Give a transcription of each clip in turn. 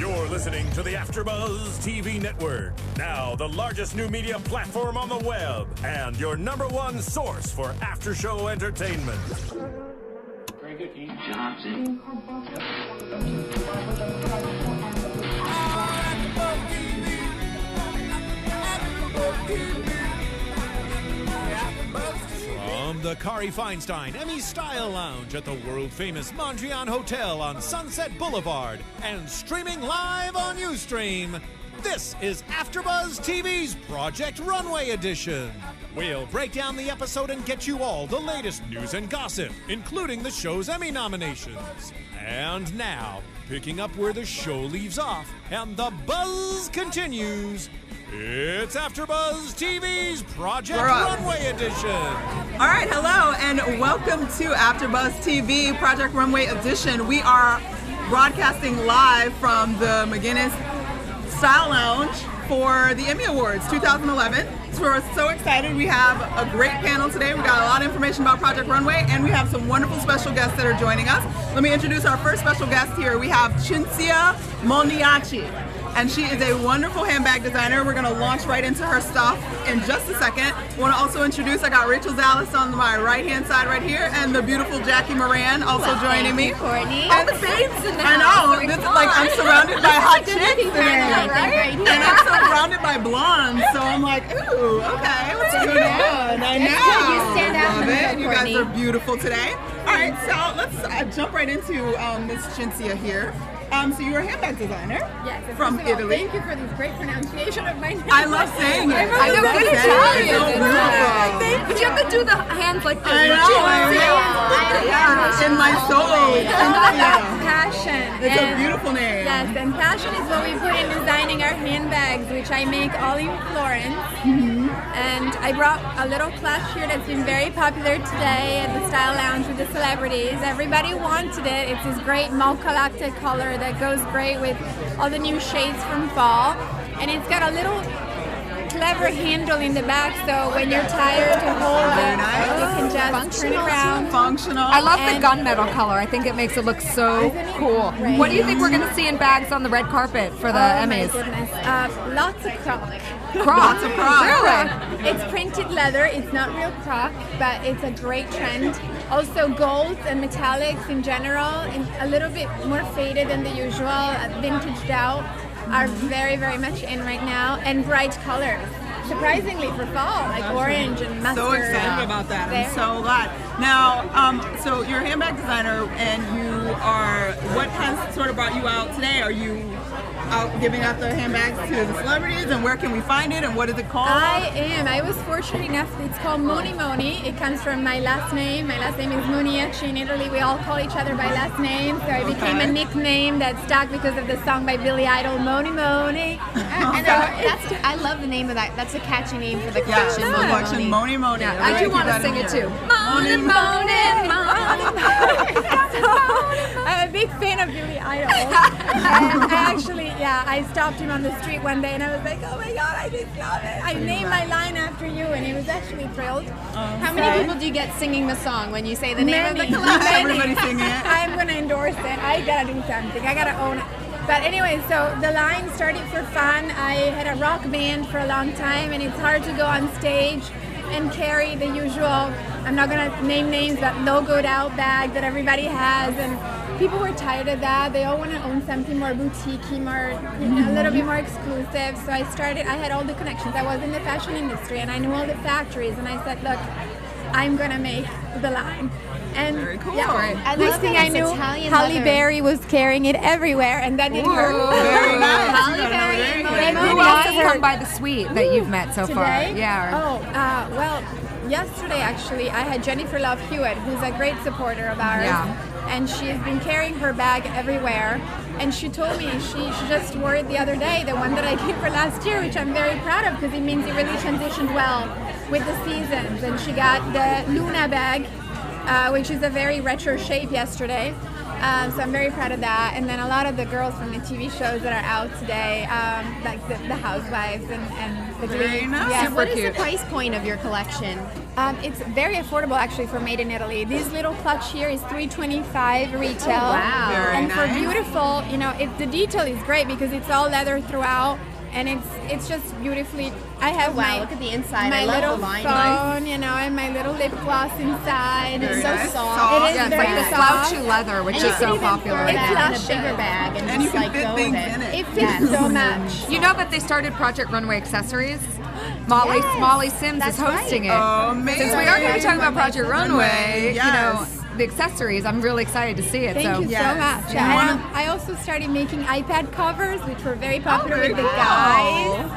You're listening to the AFTERBUZZ TV Network. Now the largest new media platform on the web and your #1 source for after-show entertainment. Very good, Keith. Johnson. From the Kari Feinstein Emmy Style Lounge at the world-famous Mondrian Hotel on Sunset Blvd and streaming live on Ustream, this is AFTERBUZZ TV's Project Runway edition. We'll break down the episode and get you all the latest news and gossip, including the show's Emmy nominations. And now, picking up where the show leaves off and the buzz continues, it's AFTERBUZZ TV's Project Runway edition. All right, hello, and welcome to AFTERBUZZ TV Project Runway edition. We are broadcasting live from the McGinnis Style Lounge for the Emmy Awards 2011. So we're so excited. We have a great panel today. We got a lot of information about Project Runway, and we have some wonderful special guests that are joining us. Let me introduce our first special guest here. We have Cinzia Moniaci, and she is a wonderful handbag designer. We're going to launch right into her stuff in just a second. I want to also introduce, I got Rachel Zalis on my right-hand side right here, and the beautiful Jackie Miranne also joining me. Courtney. And the babes in the house. I know. This is like, I'm surrounded by hot chicks today. Right? And I'm surrounded by blondes, so I'm like, ooh, okay, what's going on? I know. You stand out Love from it. You guys Courtney. are beautiful today. All right, so let's jump right into Miss Cinzia here. So you're a handbag designer from first of all, Italy. Thank you for this great pronunciation of my name. I love saying it. I know, good It's Italian. so beautiful. But you have to do the hands like this. I know. Yeah, in my soul. It's all about passion. It's a And- beautiful name. Yes, and passion is what we put in designing our handbags, which I make all in Florence. And I brought a little class here that's been very popular today at the Style Lounge with the celebrities. Everybody wanted it. It's this great mocha latte color that goes great with all the new shades from fall. And it's got a little clever handle in the back, so when you're tired to hold it, you can just turn it around. Functional. I love the And- gunmetal color. I think it makes it look so Isn't it cool. great? What do you think we're going to see in bags on the red carpet for the Oh Emmys? my goodness. Lots of croc. Croc. of croc. Really? It's printed leather. It's not real croc, but it's a great trend. Also golds and metallics in general, and a little bit more faded than the usual, vintaged out, are very, very much in right now, and bright colors. Surprisingly for fall, like orange and mustard. So excited about that. I'm There. so glad. Now, so you're a handbag designer, and you are, what has sort of brought you out today? Are you out giving out the handbags to the celebrities, and where can we find it, and what is it called? I am. I was fortunate enough. It's called Moni Moni. It comes from my last name. My last name is Moniaci. In Italy, we all call each other by last name, so it became a nickname that stuck because of the song by Billy Idol, Moni Moni. And I love the name of that. That's a catchy name for the Yeah, collection. the collection, Moni Moni. Yeah, All I do right, want to keep that sing in it here. too. Moni Moni. I'm a big fan of Billy Idol. And I stopped him on the street one day and I was like, oh my God, I just love it. I named my line after you, and he was actually thrilled. How many people do you get singing the song when you say the name Many. of the collection? Everybody singing it. I'm going to endorse it. I got to do something. I got to own it. But anyway, so the line started for fun. I had a rock band for a long time, and it's hard to go on stage and carry the usual, I'm not going to name names, but logoed out bag that everybody has. And people were tired of that. They all want to own something more boutique-y, more, a little bit more exclusive. So I had all the connections. I was in the fashion industry, and I knew all the factories. And I said, look, I'm going to make the line. And Very cool. I next love thing that I it's knew, Italian Halle leather. Berry was carrying it everywhere, and that didn't hurt. Very nice. Halle You got another Berry day and here. Who else has come by the suite that you've met so far? Today? Yeah. Oh, well, yesterday actually, I had Jennifer Love Hewitt, who's a great supporter of ours. Yeah. And she's been carrying her bag everywhere. And she told me she just wore it the other day, the one that I gave her last year, which I'm very proud of because it means it really transitioned well with the seasons. And she got the Luna bag, which is a very retro shape yesterday. So I'm very proud of that. And then a lot of the girls from the TV shows that are out today, like the Housewives and the Very nice. Yeah. So what is the price point of your collection? It's very affordable actually for Made in Italy. This little clutch here is $325 retail. wow. Very And for nice. beautiful, you know, the detail is great because it's all leather throughout, and it's just beautifully. I have Wow, my look at the inside. my I love little the line. phone, you know, and my little lip gloss inside. Very It's nice. so Soft. It is Yeah, it's very like the soft. slouchy leather, which And is you can so even popular throw right that now. in a bigger bag and, And you just can like fit go things with in it. It fits so much. You know that they started Project Runway Accessories? Molly Yes, Molly Sims that's is hosting it. Amazing. Since we are going to be talking about Project Runway, Yes. you know, the accessories, I'm really excited to see it. Thank so you Yes. so much. Yeah. And I also started making iPad covers, which were very popular very with the cool. guys.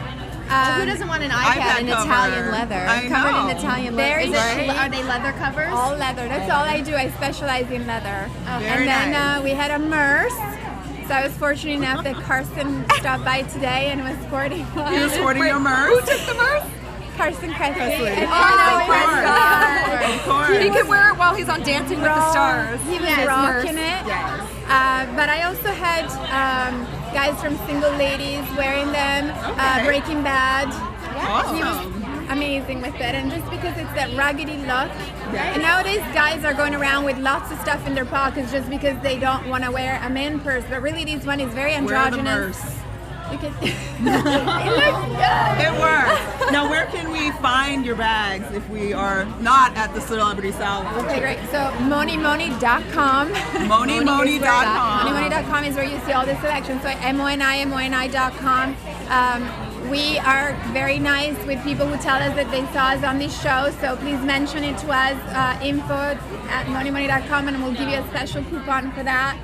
Who doesn't want an iPad iPad in cover. Italian leather? I Covered know. in Italian leather. Very chic. Are they leather covers? All leather. That's all I do. I specialize in leather. Very And then nice. we had a Merce. So I was fortunate enough that Carson stopped by today and was sporting one. He was sporting your merch. who took the Merce? Carson Kressley. Kressley. And Oh, he my was- God. Of course. He can wear it while he's on Dancing with the Stars. He was Yes, rocking Merce. it. But I also had guys from Single Ladies wearing them. Okay. Breaking Bad. He was Awesome. amazing with it, and just because it's that ruggedy look. And nowadays, guys are going around with lots of stuff in their pockets just because they don't want to wear a man purse. But really, this one is very Wear the androgynous. Merce. You can. It looks good. It works. Now, where can we find your bags if we are not at the Celebrity Salon? Okay, great. So monimoni.com. Monimoni.com. Monimoni.com is where you see all the selection. So moni.com. We are very nice with people who tell us that they saw us on this show. So please mention it to us, info@monimoni.com, and we'll give you a special coupon for that.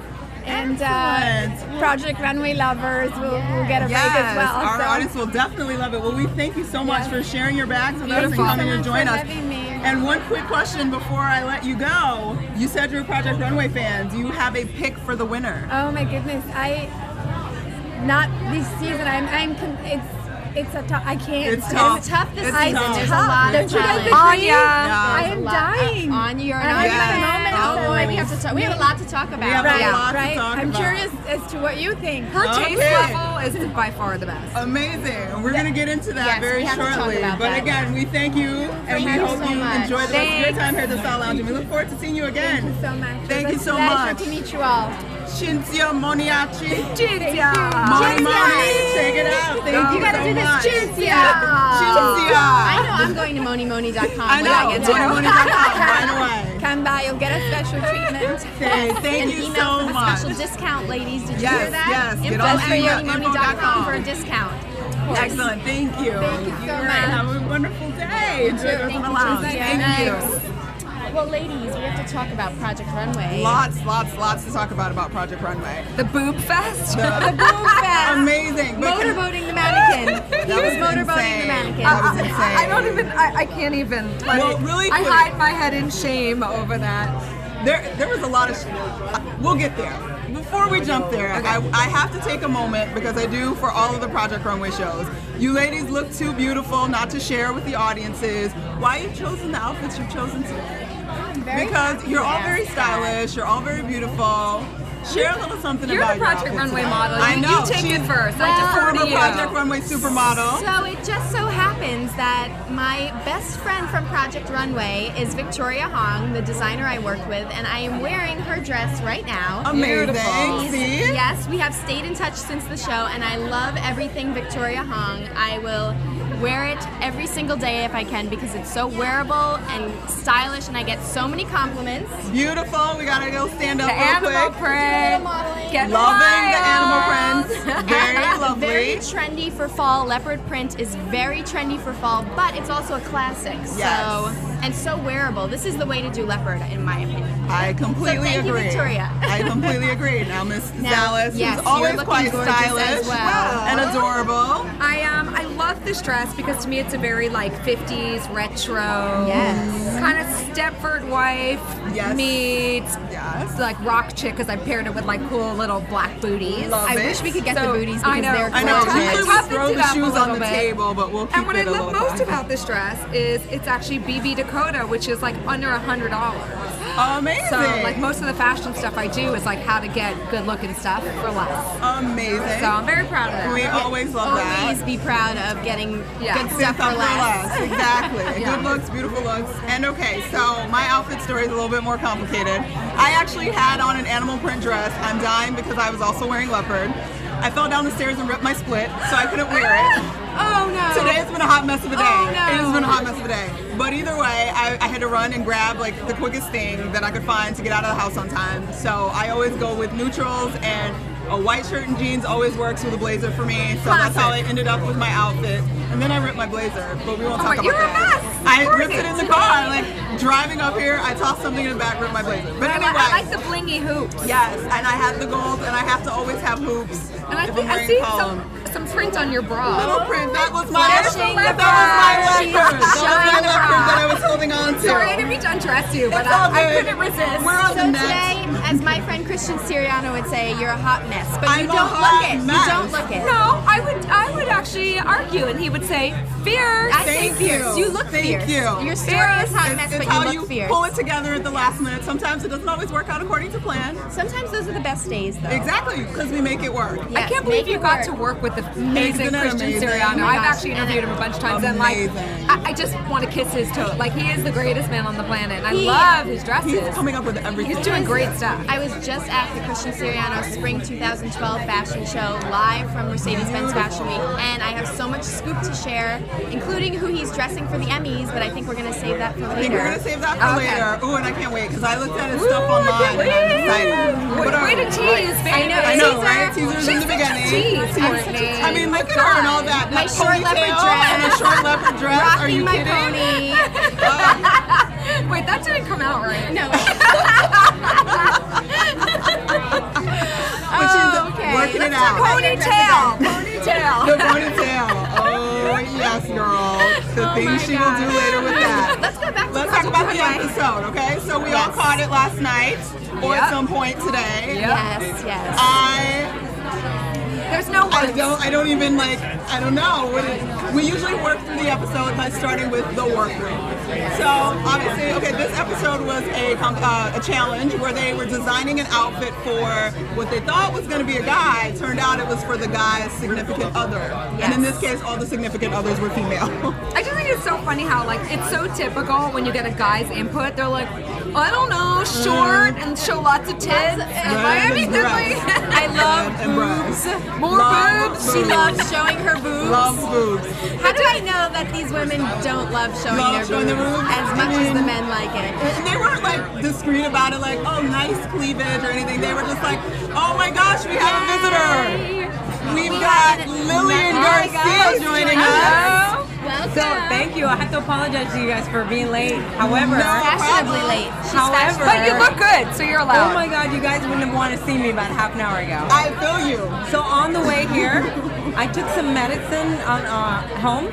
And Excellent. Project Runway lovers will get a break Yes, as well. our So audience will definitely love it. Well, we thank you so much Yes. for sharing your bags with us Thank and you so coming to much join for us. having me. And one quick question before I let you go. You said you're a Project Runway fan. Do you have a pick for the winner? Oh my goodness, not this season. It's a tough. I can't. It's tough. It's tough this It's season. tough. There's a lot Don't of you guys talent. agree? Anya. I There's am a lot. dying. Anya, you're And an I Anya have fan. moments Oh, that, boy, like, we have to talk. We have a lot to talk about. We have Right, a lot to right. talk I'm about. curious as to what you think. Her taste Okay. level is by far the best. Amazing. We're going to get into that Yes, very we have to talk shortly. about But that. again, we thank you and Thank we you hope so you much. enjoy the rest of your Thanks. time here at the Style Lounge. And we look forward to seeing you again. Thank you so much. Thank It you was so a pleasure much. to meet you all. Cinzia Moniaci. Cinzia. Moni Moni. Check it out. Thank you gotta so do this, much. Cinzia. Cinzia. I know I'm going to monimoni.com I when I know. get to Monimoni.com right away. Come by, you'll get a special treatment. Thank An you email so for the much. special discount, ladies. Did you Yes, hear that? yes. Get Info on at info.com. monimoni.com for a discount. Excellent. Thank you. Thank you so All right, much. have a wonderful day. Enjoy the rest of the Thank lounge. you. Thank you. Well, ladies, we have to talk about Project Runway. Lots to talk about Project Runway. The Boob Fest. The Boom Fest. Amazing. Motorboating the mannequin. He was motorboating the mannequin. That was insane. I don't even. I can't even. Well, really I quick. hide my head in shame over that. There was a lot of. We'll get there. Before we jump there, I have to take a moment because I do for all of the Project Runway shows. You ladies look too beautiful not to share with the audiences why you've chosen the outfits you've chosen today. Because you're all very stylish, you're all very beautiful. Share a little something You're about the your Project outfits Runway today. model. I know. You take She's it first. a I defer former to you. Project Runway supermodel. So it just so happens that my best friend from Project Runway is Victoria Hong, the designer I work with, and I am wearing her dress right now. Amazing. She's- See? Yes, we have stayed in touch since the show, and I love everything Victoria Hong. I will wear it every single day if I can because it's so wearable and stylish, and I get so many compliments. Beautiful. We gotta go stand up The real animal quick. print. Get Loving the wild. animal prints. Very lovely. Very trendy for fall. Leopard print is very trendy for fall, but it's also a classic. Yes. So and so wearable. This is the way to do leopard, in my opinion. I completely So thank you, agree. Victoria. I completely agree. Now, Miss Now, Zalis, yes, who's always you're looking quite gorgeous stylish as well. and adorable. I love this dress because to me it's a very like 50s retro. Yes. Kind of Stepford wife Yes. meets Yes. like rock chick because I paired it with like cool little black booties. Love I it. wish we could get So, the booties I because know. they're I know. gorgeous. Usually we Tough throw it the up a shoes on little the bit. table, but we'll keep And what I it a love little most classy. about this dress is it's actually BB Dakota, which is like under $100. Amazing. So like most of the fashion stuff I do is like how to get good looking stuff for less. Amazing. So I'm very proud of that. We always love that. Always be proud of getting good stuff for Stuff less. Exactly. Good looks, beautiful looks. And okay, so my outfit story is a little bit more complicated. I actually had on an animal print dress. I'm dying because I was also wearing leopard. I fell down the stairs and ripped my split, so I couldn't wear it. Oh no. Today has been a hot mess of a day. Oh, no. It has been a hot mess of a day. But either way, I had to run and grab like the quickest thing that I could find to get out of the house on time. So I always go with neutrals, and a white shirt and jeans always works with a blazer for me. So that's how I ended up with my outfit. And then I ripped my blazer, but we won't talk about that. I ripped it in the car, like driving up here. I tossed something in the back, ripped my blazer. But anyway, I like the blingy hoops. yes, and I have the gold, and I have to always have hoops. And I if think I'm I see wearing some print on your bra. little print. That was my Flashing leopard. the That was my bra. leopard. That was my Showing the leopard bra. that I was holding on to. Sorry, I didn't mean to undress you, but It's all I good. couldn't resist. We're on So the net. today, as my friend Christian Siriano would say, you're a hot mess. But I'm you a don't hot look it. mess. You don't look it. No, I would actually argue, and he would say, fierce. I say Thank fierce. you. You look Thank fierce. you. Your story is hot It's, mess, it's but how you look fierce. pull it together at the last minute. Sometimes it doesn't always work out according to plan. Sometimes those are the best days, though. Exactly, because we make it work. Yes, I can't believe make you it got work. to work with the amazing Isn't it Christian amazing? Siriano. Oh my I've gosh, actually interviewed him a bunch of times, Amazing. and like, I just want to kiss his toe. Like, he is the greatest man on the planet, and I He- love his dresses. He's coming up with everything. He's doing great stuff. I was just at the Christian Siriano Spring 2012 fashion show live from Mercedes-Benz Fashion Week, and I have so much scoop to share, including who he's dressing for the Emmys, but I think we're going to save that for I think we're later. gonna save that for Okay. later. Ooh, and I can't wait because I looked at his stuff online and I'm excited. Way to tease, baby. I I know, Teaser. right? Teasers in the She's such a beginning. tease, Teaser. Courtney. I mean, look at her and all that. My That short leopard ponytail dress. and a short leopard dress. Are Rocking you my kidding? pony. Wait, that didn't come out right. No. But she's okay. working it Let's talk out. about your Ponytail. dress The ponytail. Oh, yes, girl. The things she will do later with that. Let's go back to Let's talk Project about the Runway. episode, okay? So we all caught it last night or at Yep. some point today. Yes, yes. There's no words. I don't even like, I don't know. We usually work through the episode by starting with the workroom. So obviously, okay, this episode was a challenge where they were designing an outfit for what they thought was going to be a guy. Turned out it was for the guy's significant other. And in this case, all the significant others were female. I just think it's so funny how like it's so typical when you get a guy's input. They're like, I don't know, short and show lots of tits. I mean, they're like, I love and breasts. more Love boobs. She loves showing her boobs. Love boobs. How do I know that these women don't love showing Love showing their their boobs boobs? as I much as mean- the men like it? And they weren't like discreet about it, like, oh, nice cleavage or anything. They were just like, oh my gosh, we have a visitor. We've got Lilian Garcia joining us. Welcome. So thank you. I have to apologize to you guys for being late. However, Fashionably late. She's However- But you look good, so you're allowed. oh my God, you guys wouldn't have wanted to see me about half an hour ago. I feel you. So on the way here, I took some medicine on home,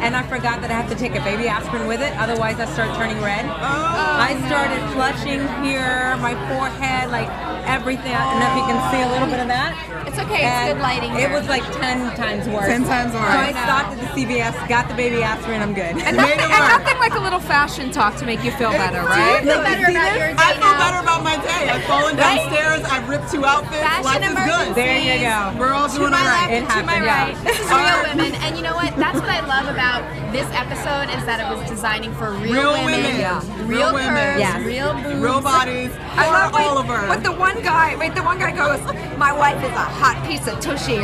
and I forgot that I have to take a baby aspirin with it. Otherwise, I start turning red. I started flushing here, my forehead, like everything. I don't know if you can see a little bit of that. It's okay. It's And good lighting It here. was like 10 times worse. 10 times worse. So I stopped at the CVS, got the baby aspirin, I'm good. And, Made it and work. nothing like a little fashion talk to make you feel better, right? Feel better about your day I feel now. better about my day. I've fallen downstairs. I've ripped 2 outfits. Fashion Life is good. There you go. We're all To doing my all left right. and to my happened, right. yeah. This is real women, and you know what? That's what I love about this episode is that it was designing for real women. Yeah. Real women. curves, Yes. real boobs. Real bodies. I love all of her. But the one guy goes, my wife is a hot piece of tushy.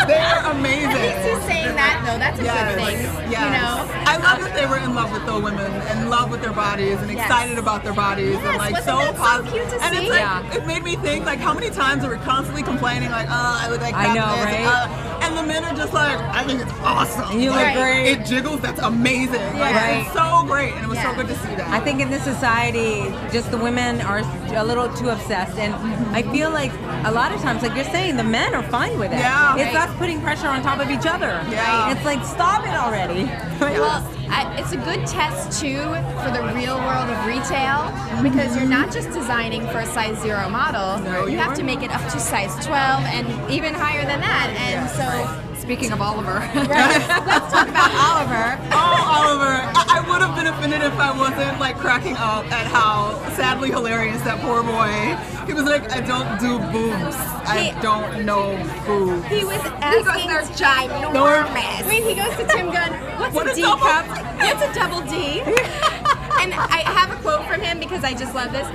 They're amazing. At least he's saying that though. That's a good thing. Yes. You know. I love that they were in love with the women, in love with their bodies, and Yes. excited about their bodies, Yes, and like wasn't so that so positive. cute to and see? it's like Yeah. it made me think like how many times are we constantly complaining like, oh, I look like I crap know, this, right? And the men are just like, I think it's awesome. You look Like, great. It jiggles. That's amazing. Like, Right. it's so great, and it was so Yeah. good to see that. I think in this society, just the women are a little too obsessed, and I feel like a lot of times, like you're saying, the men are fine with it. Yeah. It's us putting pressure on top of each other. Yeah. It's like, stop it already. Well, it's a good test too for the real world of retail because you're not just designing for a size 0 model. No, you you have to aren't. make it up to size 12 and even higher than that. And so Speaking of Oliver. Let's talk about Oliver. Oh, Oliver. I would have been offended if I wasn't like cracking up at how sadly hilarious that poor boy. He was like, I don't do boobs. I don't know boobs. He was asking. They're ginormous. Wait, he goes to Tim Gunn. What's What a is D double? cup? What's a double D? And I have a quote from him because I just love this.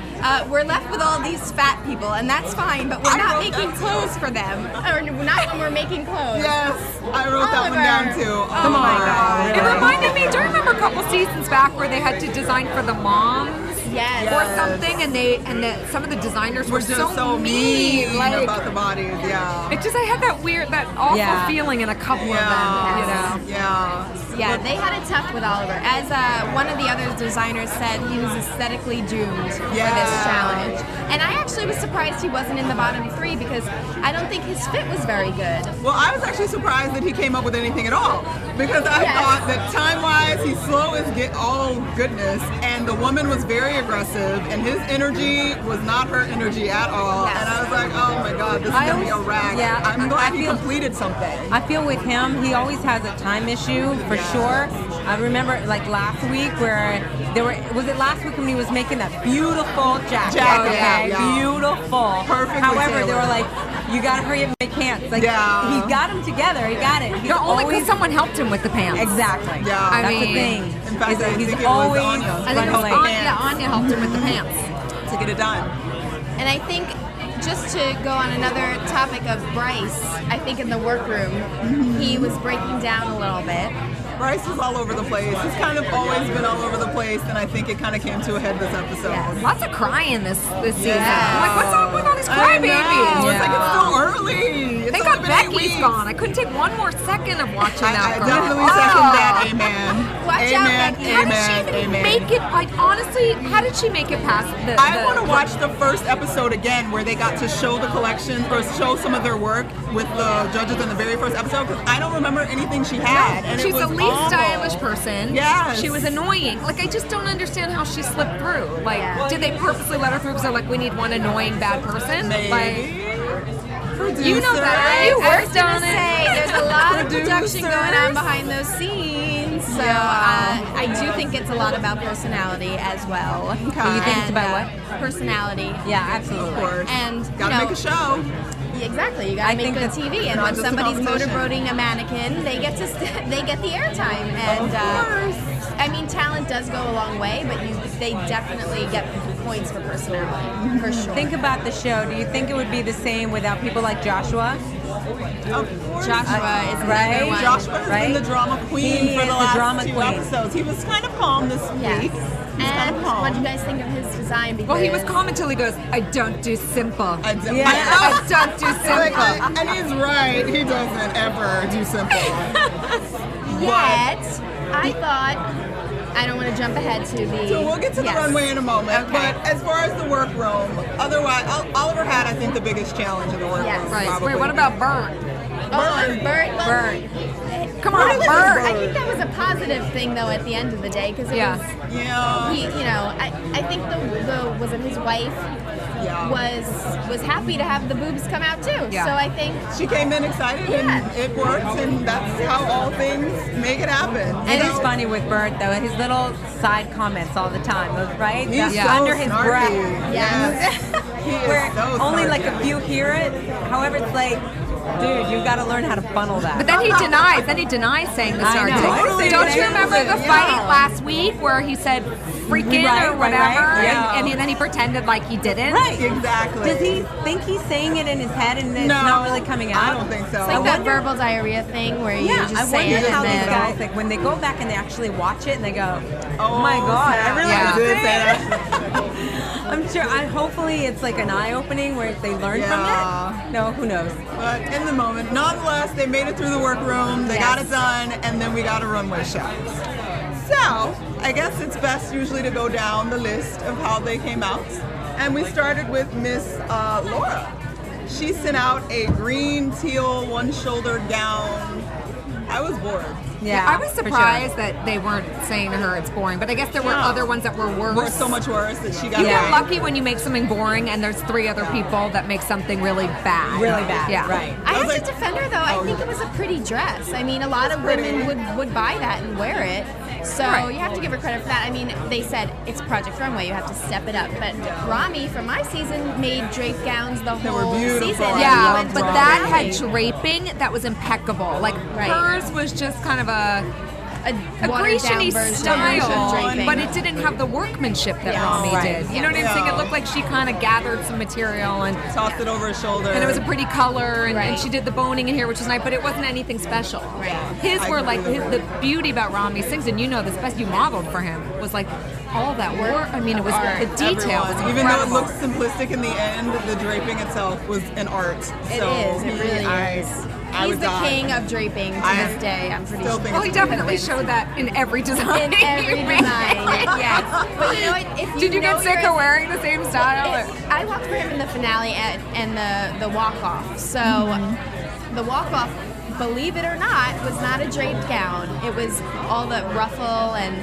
We're left with all these fat people, and that's fine, but we're not making clothes for them. Or not when we're making clothes. Yes, I wrote that one down too. Oh my God. It reminded me, do you remember a couple seasons back where they had to design for the moms? Yes. Or something, and some of the designers were just so mean like, about the bodies, yeah. It just, I had that awful feeling in a couple of them, you know. Yeah, they had it tough with Oliver. As one of the other designers said, he was aesthetically doomed for this challenge. And I actually was surprised he wasn't in the bottom 3 because I don't think his fit was very good. Well, I was actually surprised that he came up with anything at all because I thought that time-wise, he's slow as all goodness, and the woman was very aggressive, and his energy was not her energy at all. Yes. And I was like, oh my God, this is going to be a wreck. Yeah, I'm glad he completed something. I feel with him, he always has a time issue for sure. I remember like last week where was it last week when he was making that beautiful jacket? Beautiful. Perfect. However, they were like, you gotta hurry up and make pants. Like, he got them together, he got it. He's only because someone helped him with the pants. Exactly. Yeah. That's the thing. In fact, I think it was always Anya. I think it was Anya helped him with the pants. To get it done. And I think, just to go on another topic of Bryce, I think in the workroom, he was breaking down a little bit. Bryce was all over the place. He's kind of always been all over the place, and I think it kind of came to a head this episode. Lots of crying this season. I'm like, what's up with all these crybabies? It's like it's still early. Thank God Becky's gone. I couldn't take one more second of watching that. I definitely second that. Amen. Watch out, Becky. How did she even make it? Like, honestly, how did she make it past the... I want to watch the first episode again where they got to show the collection or show some of their work with the judges in the very first episode, because I don't remember anything she had. And she's it was the least stylish person. Yes. She was annoying. Like, I just don't understand how she slipped through. Like, did they purposely let her through because they're like, we need one annoying bad person? Maybe. Like, Producer. you know better. You worked on it. There's a lot of production going on behind those scenes. So I do think it's a lot about personality as well. Okay. So you think it's about what? Personality. Yeah, absolutely. Of course. And gotta make a show. Exactly, you gotta make good TV, and not when just a somebody's competition. motorboating a mannequin, they get the airtime. And I mean, talent does go a long way, but they definitely get points for personality, for sure. Think about the show. Do you think it would be the same without people like Joshua? Of course. Joshua is right? another one. Joshua has been the drama queen for the last 2 queen. episodes. He was kind of calm this week. And what do you guys think of his design? Because well, he was calm until he goes, I don't do simple. I don't do simple. And he's right. He doesn't ever do simple. Yet, I thought... I don't want to jump ahead to the... So we'll get to the runway in a moment. Okay. But as far as the workroom, otherwise, Oliver had, I think, the biggest challenge in the workroom. Yes. Right. Probably. Wait, what about Bert? Bert. Come on, Bert. I think that was a positive thing, though, at the end of the day, because it was... Yeah. He, I think was it his wife was happy to have the boobs come out too. Yeah. So I think she came in excited and it worked, and that's how all things make it happen. It is funny with Bert though, his little side comments all the time, right? He's so Under his snarky. breath. Yes. He is Where so only snarky. like a few hear it. However, it's like, dude, you've got to learn how to funnel that. But then he denies. saying the I snarky. know. Totally. Don't you remember the fight last week where he said freaking or whatever, and then he pretended like he didn't? Right. Exactly. Does he think he's saying it in his head and it's not really coming out? I don't think so. It's like that verbal diarrhea thing where you I just say wonder it how and these then... guys, like when they go back and they actually watch it and they go, Oh my God, I really did say that. I'm sure. Hopefully, it's like an eye-opening where they learn from it. No, who knows? But in the moment, nonetheless, they made it through the workroom. They got it done, and then we got a runway shot. So I guess it's best usually to go down the list of how they came out, and we started with Miss Laura. She sent out a green teal one-shouldered gown. I was bored. Yeah, I was surprised that they weren't saying to her it's boring, but I guess there were other ones that were worse. Were so much worse that she got. You get lucky when you make something boring and there's 3 other people that make something really bad. Really bad. Yeah, right. I have to defend her though. I think it was a pretty dress. I mean, a lot of women would buy that and wear it. So you have to give her credit for that. I mean, they said it's Project Runway, you have to step it up. But Rami from my season made draped gowns the whole season. Yeah, but that had draping that was impeccable. Like hers was just kind of a Grecian-y style, but it didn't have the workmanship that Rami did. You know what I'm saying? It looked like she kind of gathered some material and tossed it over her shoulder. And it was a pretty color, and she did the boning in here, which was nice, but it wasn't anything special. His were like, the beauty about Rami's things, and you know this best, you modeled for him, was like all that work. I mean, it was the detail. Even though it looks simplistic in the end, the draping itself was an art. It is. It really is. He's the king of draping to this day, I'm pretty sure. Well, he definitely showed that in every design. In every design, yes. But you know what? If Did you get sick of wearing the same style? I walked for him in the finale and the walk-off. So the walk-off, believe it or not, was not a draped gown. It was all the ruffle and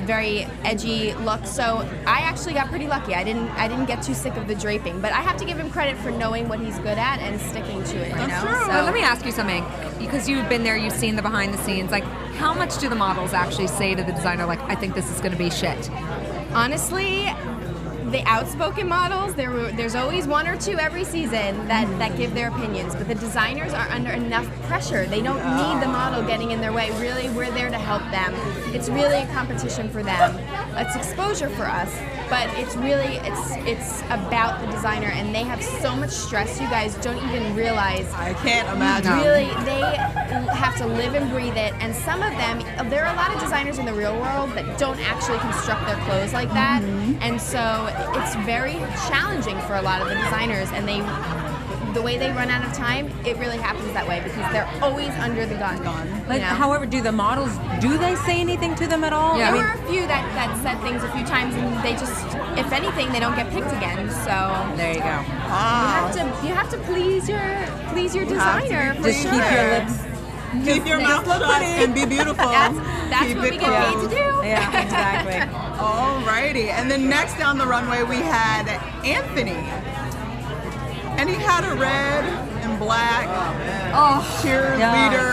very edgy look. So I actually got pretty lucky. I didn't get too sick of the draping, but I have to give him credit for knowing what he's good at and sticking to it. You know? True. So well, let me ask you something, because you've been there, you've seen the behind the scenes. Like, how much do the models actually say to the designer, like, I think this is going to be shit? Honestly, the outspoken models, there's always 1 or 2 every season that give their opinions, but the designers are under enough pressure. They don't need the model getting in their way. Really, we're there to help them. It's really a competition for them. It's exposure for us, but it's really, it's about the designer, and they have so much stress you guys don't even realize. I can't imagine. Really, they have to live and breathe it, and some of them, there are a lot of designers in the real world that don't actually construct their clothes like that, and so it's very challenging for a lot of the designers, and the way they run out of time, it really happens that way because they're always under the gun. Like, however, do the models, do they say anything to them at all? Yeah. There were a few that said things a few times, and they just, if anything, they don't get picked again. So there you go. You have to please your designer. Just keep your lips. Keep your mouth shut and be beautiful. That's what we get paid to do. Yeah, exactly. Alrighty, and then next down the runway we had Anthony, and he had a red and black cheerleader,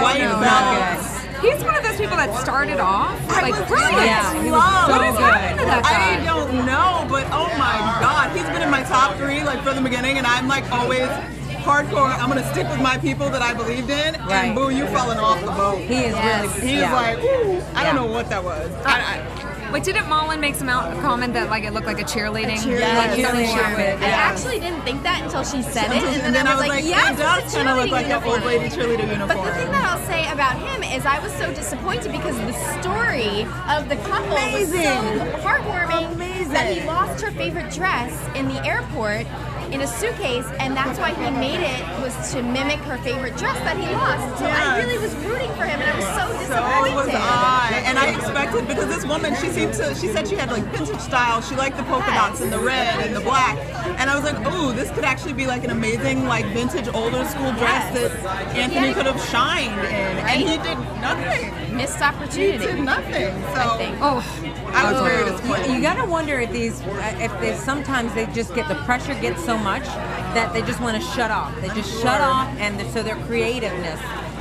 white belt. He's one of those people that started off like brilliant. What is happening to that guy? I don't know, but oh my God, he's been in my top 3 like from the beginning, and I'm like always hardcore. I'm gonna stick with my people that I believed in, and boo, you falling off the boat. He is really. He's like, ooh, I don't know what that was. Wait, didn't Mullen make some comment that like it looked like a cheerleading? I actually didn't think that until she said it, and then I was like, yes, it does kind of look like an old lady cheerleader uniform. But the thing that I'll say about him is I was so disappointed because the story of the couple was so heartwarming that he lost her favorite dress in the airport in a suitcase, and that's why he made it, was to mimic her favorite dress that he lost. So I really was rooting for him, and I was so disappointed. So was I. And I expected, because this woman, she said she had like vintage style. She liked the polka dots and the red and the black. And I was like, ooh, this could actually be like an amazing like vintage older school dress that Anthony could have shined in. And he did nothing. Missed opportunity. He did nothing. So I was very disappointed. You gotta wonder if they sometimes they just get, the pressure gets so much that they just want to shut off. They just shut off, and so their creativeness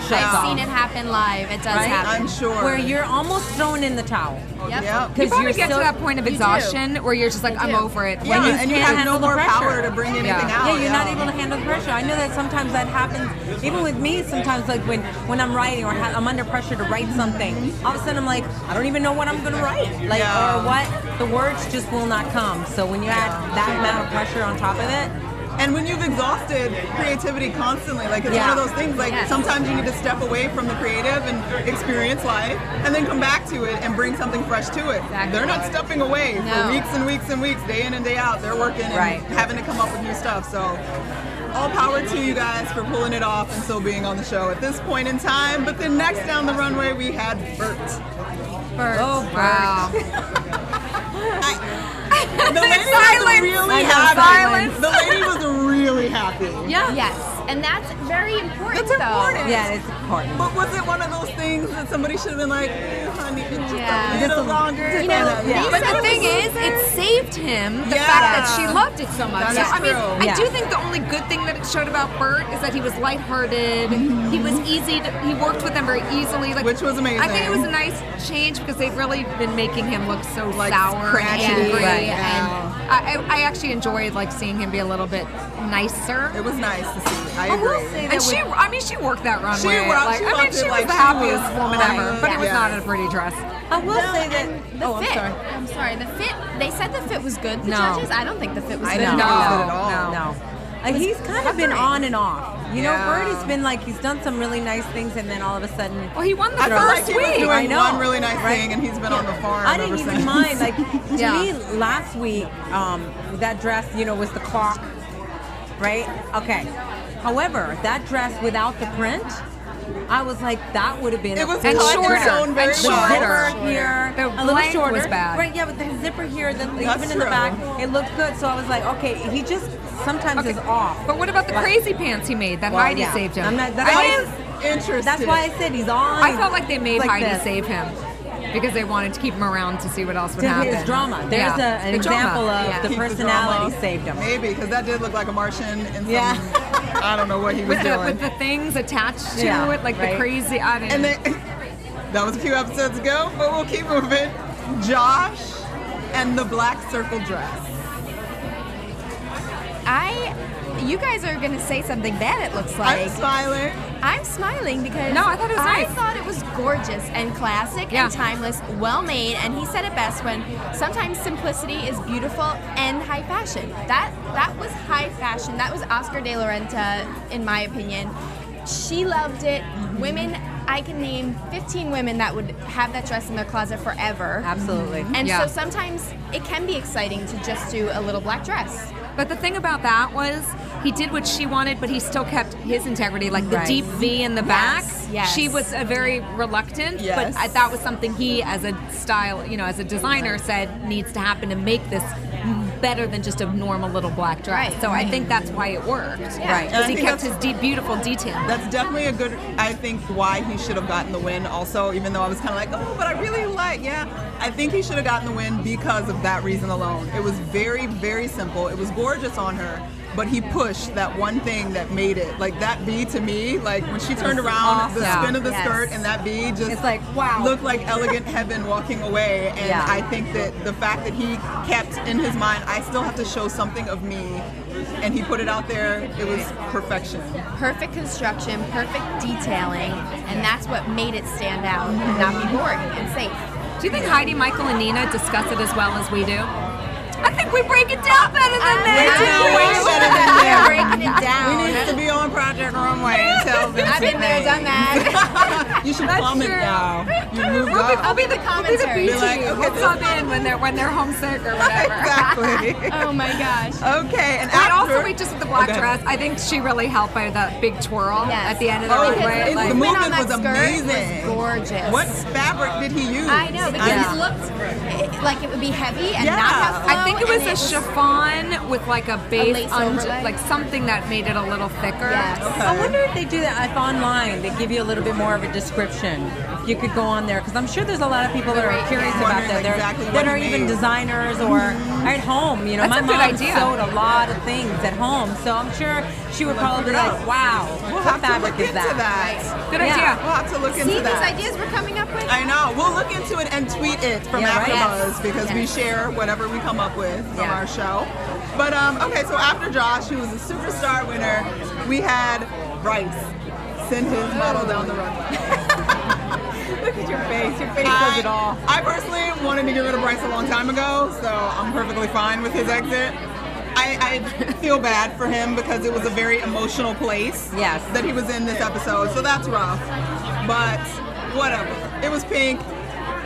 shuts off. I've seen it happen live. It does happen. I'm sure. Where you're almost throwing in the towel. Yep. You probably get to that point of exhaustion where you're just like, I'm over it. Yeah, and you have no more power to bring anything out. Yeah, you're not able to handle the pressure. I know that sometimes that happens, even with me, sometimes like when I'm writing or I'm under pressure to write something, all of a sudden I'm like, I don't even know what I'm going to write. Like, or what, the words just will not come. So when you add that amount of pressure on top of it, and when you've exhausted creativity constantly, like it's one of those things, like sometimes you need to step away from the creative and experience life, and then come back to it and bring something fresh to it. Exactly. They're not stepping away for weeks and weeks and weeks, day in and day out. They're working and having to come up with new stuff. So all power to you guys for pulling it off and still being on the show at this point in time. But then next down the runway we had Bert. Oh, wow. The lady was really happy. The lady was really happy. Yeah. Yes. And that's very important, That's important. Yeah, it's important. But was it one of those things that somebody should have been like, honey, it's just a little longer? You know, but the thing is, it saved him the fact that she loved it so much. That is I mean, true. I do think the only good thing that it showed about Bert is that he was lighthearted. He was easy. He worked with them very easily. Like, which was amazing. I think it was a nice change because they've really been making him look so like sour and angry. Right. And I actually enjoyed like seeing him be a little bit nicer. It was nice to see. I agree. And she worked that runway. She rocked was it the happiest woman ever, but it was Yeah. not in a pretty dress. I will say that. The fit. I'm sorry. The fit. They said the fit was good. The judges. I don't think the fit was I good. know. No, Not good at all. No. He's kind of been on and off. You know, Birdie's been like, he's done some really nice things, and then all of a sudden. Well, he won the I feel first like he was week. doing I know, one really nice right? thing, and he's been on the farm. I didn't ever even since. mind. Like, to me, last week, that dress, was the clock, right? Okay. However, that dress without the print, I was like, that would have been. It was And cut shorter. sewn very And well. shorter. Zipper here, The a little length shorter. was bad. Right, yeah, but the zipper here, even in true. the back, it looked good. So I was like, okay, he just sometimes is off. But what about the crazy pants he made that Heidi saved him? I'm not, Interesting. that's why I said he's on. I felt like they made like Heidi this. save him because they wanted to keep him around to see what else would To happen. his drama. There's an The drama. example of the Keep personality drama. saved him. Maybe, because that did look like a Martian and some, Yeah. I don't know what he was with doing. the things attached to Yeah, it, like right. the crazy. I didn't. And that was a few episodes ago, but we'll keep moving. Josh and the black circle dress. You guys are gonna say something bad. It looks like. I'm smiling. I'm smiling because No, I thought it was nice. I thought it was gorgeous and classic and timeless, well made. And he said it best when sometimes simplicity is beautiful and high fashion. That was high fashion. That was Oscar de la Renta, in my opinion. She loved it. Women, I can name 15 women that would have that dress in their closet forever. Absolutely. And so sometimes it can be exciting to just do a little black dress. But the thing about that was he did what she wanted, but he still kept his integrity, like the deep V in the back. Yes. She was very reluctant, Yes. but that was something he, as a style, as a designer, said needs to happen to make this better than just a normal little black dress. Right. So I think that's why it worked. Right. Because And I he think kept his deep, beautiful detail. That's definitely a good, I think, why he should have gotten the win also, even though I was kind of like, oh, but I really like, I think he should have gotten the win because of that reason alone. It was very, very simple. It was gorgeous on her, but he pushed that one thing that made it. Like that V to me, like when she turned around, the spin of the skirt and that V just It's like, wow. looked like elegant heaven walking away. And I think that the fact that he kept in his mind, I still have to show something of me, and he put it out there, it was perfection. Perfect construction, perfect detailing, and that's what made it stand out and not be boring and safe. Do you think Heidi, Michael, and Nina discuss it as well as we do? I think we break it down better than they do. We're breaking it down. We need to be on Project Runway and tell them. I've been there, done that. You should comment now. You moved I'll up. be the commentary. Be like, okay, We'll sub in when they're homesick or whatever. Exactly. Oh my gosh. Okay, and Wait, after, also, wait, just with the black Okay. dress, I think she really helped by that big twirl at the end of the Oh, runway. the Like, movement on that was skirt amazing. was gorgeous. What fabric did he use? I know, because it looked like it would be heavy and not have flow. I think it was and a chiffon with like a base, lace overlay. like something that made it a little thicker. Yes. I wonder if they do that, if online they give you a little bit more of a description. If you could go on there, because I'm sure there's a lot of people that are curious about that. Wondering exactly what That are he even made. designers or at home. That's My a good mom idea. sewed a lot of things at home, so I'm sure she would probably be like, "Wow, We'll what have to fabric look is into that?" that. Good Yeah. idea. We'll have to look See into these that. ideas we're coming up with? I know. We'll look into it and tweet it from Yeah, right. AfterBuzz because we share whatever we come up with from our show. But okay, so after Josh, who was a superstar winner, we had Bryce send his model down the runway. Look at your face. Your face says it all. I personally wanted to get rid of Bryce a long time ago, so I'm perfectly fine with his exit. I feel bad for him because it was a very emotional place that he was in this episode, so that's rough. But whatever. It was pink.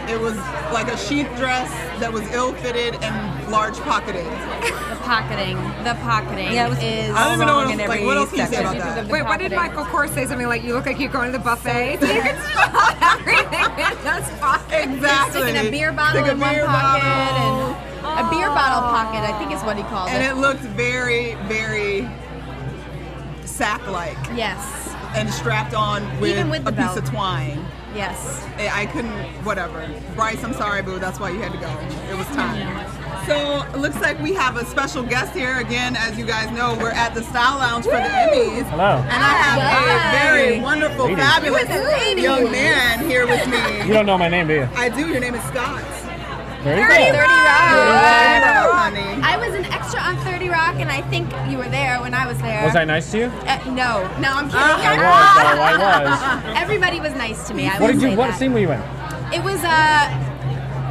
It was like a sheath dress that was ill-fitted and large-pocketed. The pocketing. Yeah, it was. I don't even know wrong in every what else can you say section. about that? Wait, what did Michael Kors say? Something like, you look like you're going to the buffet. So you can shove everything in those pockets. Exactly. Sticking a beer bottle Stick a in one beer pocket bottle. and a beer bottle pocket, I think is what he called And it. it looked very, very sack-like. Yes. And strapped on with, Even with the a piece belt. of twine. Yes. I couldn't, whatever. Bryce, I'm sorry, boo. That's why you had to go. It was time. So it looks like we have a special guest here. Again, as you guys know, we're at the Style Lounge for the Emmys. Hello. And I have a very wonderful, fabulous young man here with me. You don't know my name, do you? I do. Your name is Scott. Very 30 good. Rock. Honey. I was an extra on 30 Rock, and I think you were there when I was there. Was I nice to you? No, I'm kidding. I was. Everybody was nice to me. I What would did you? say What that. scene were you in? It was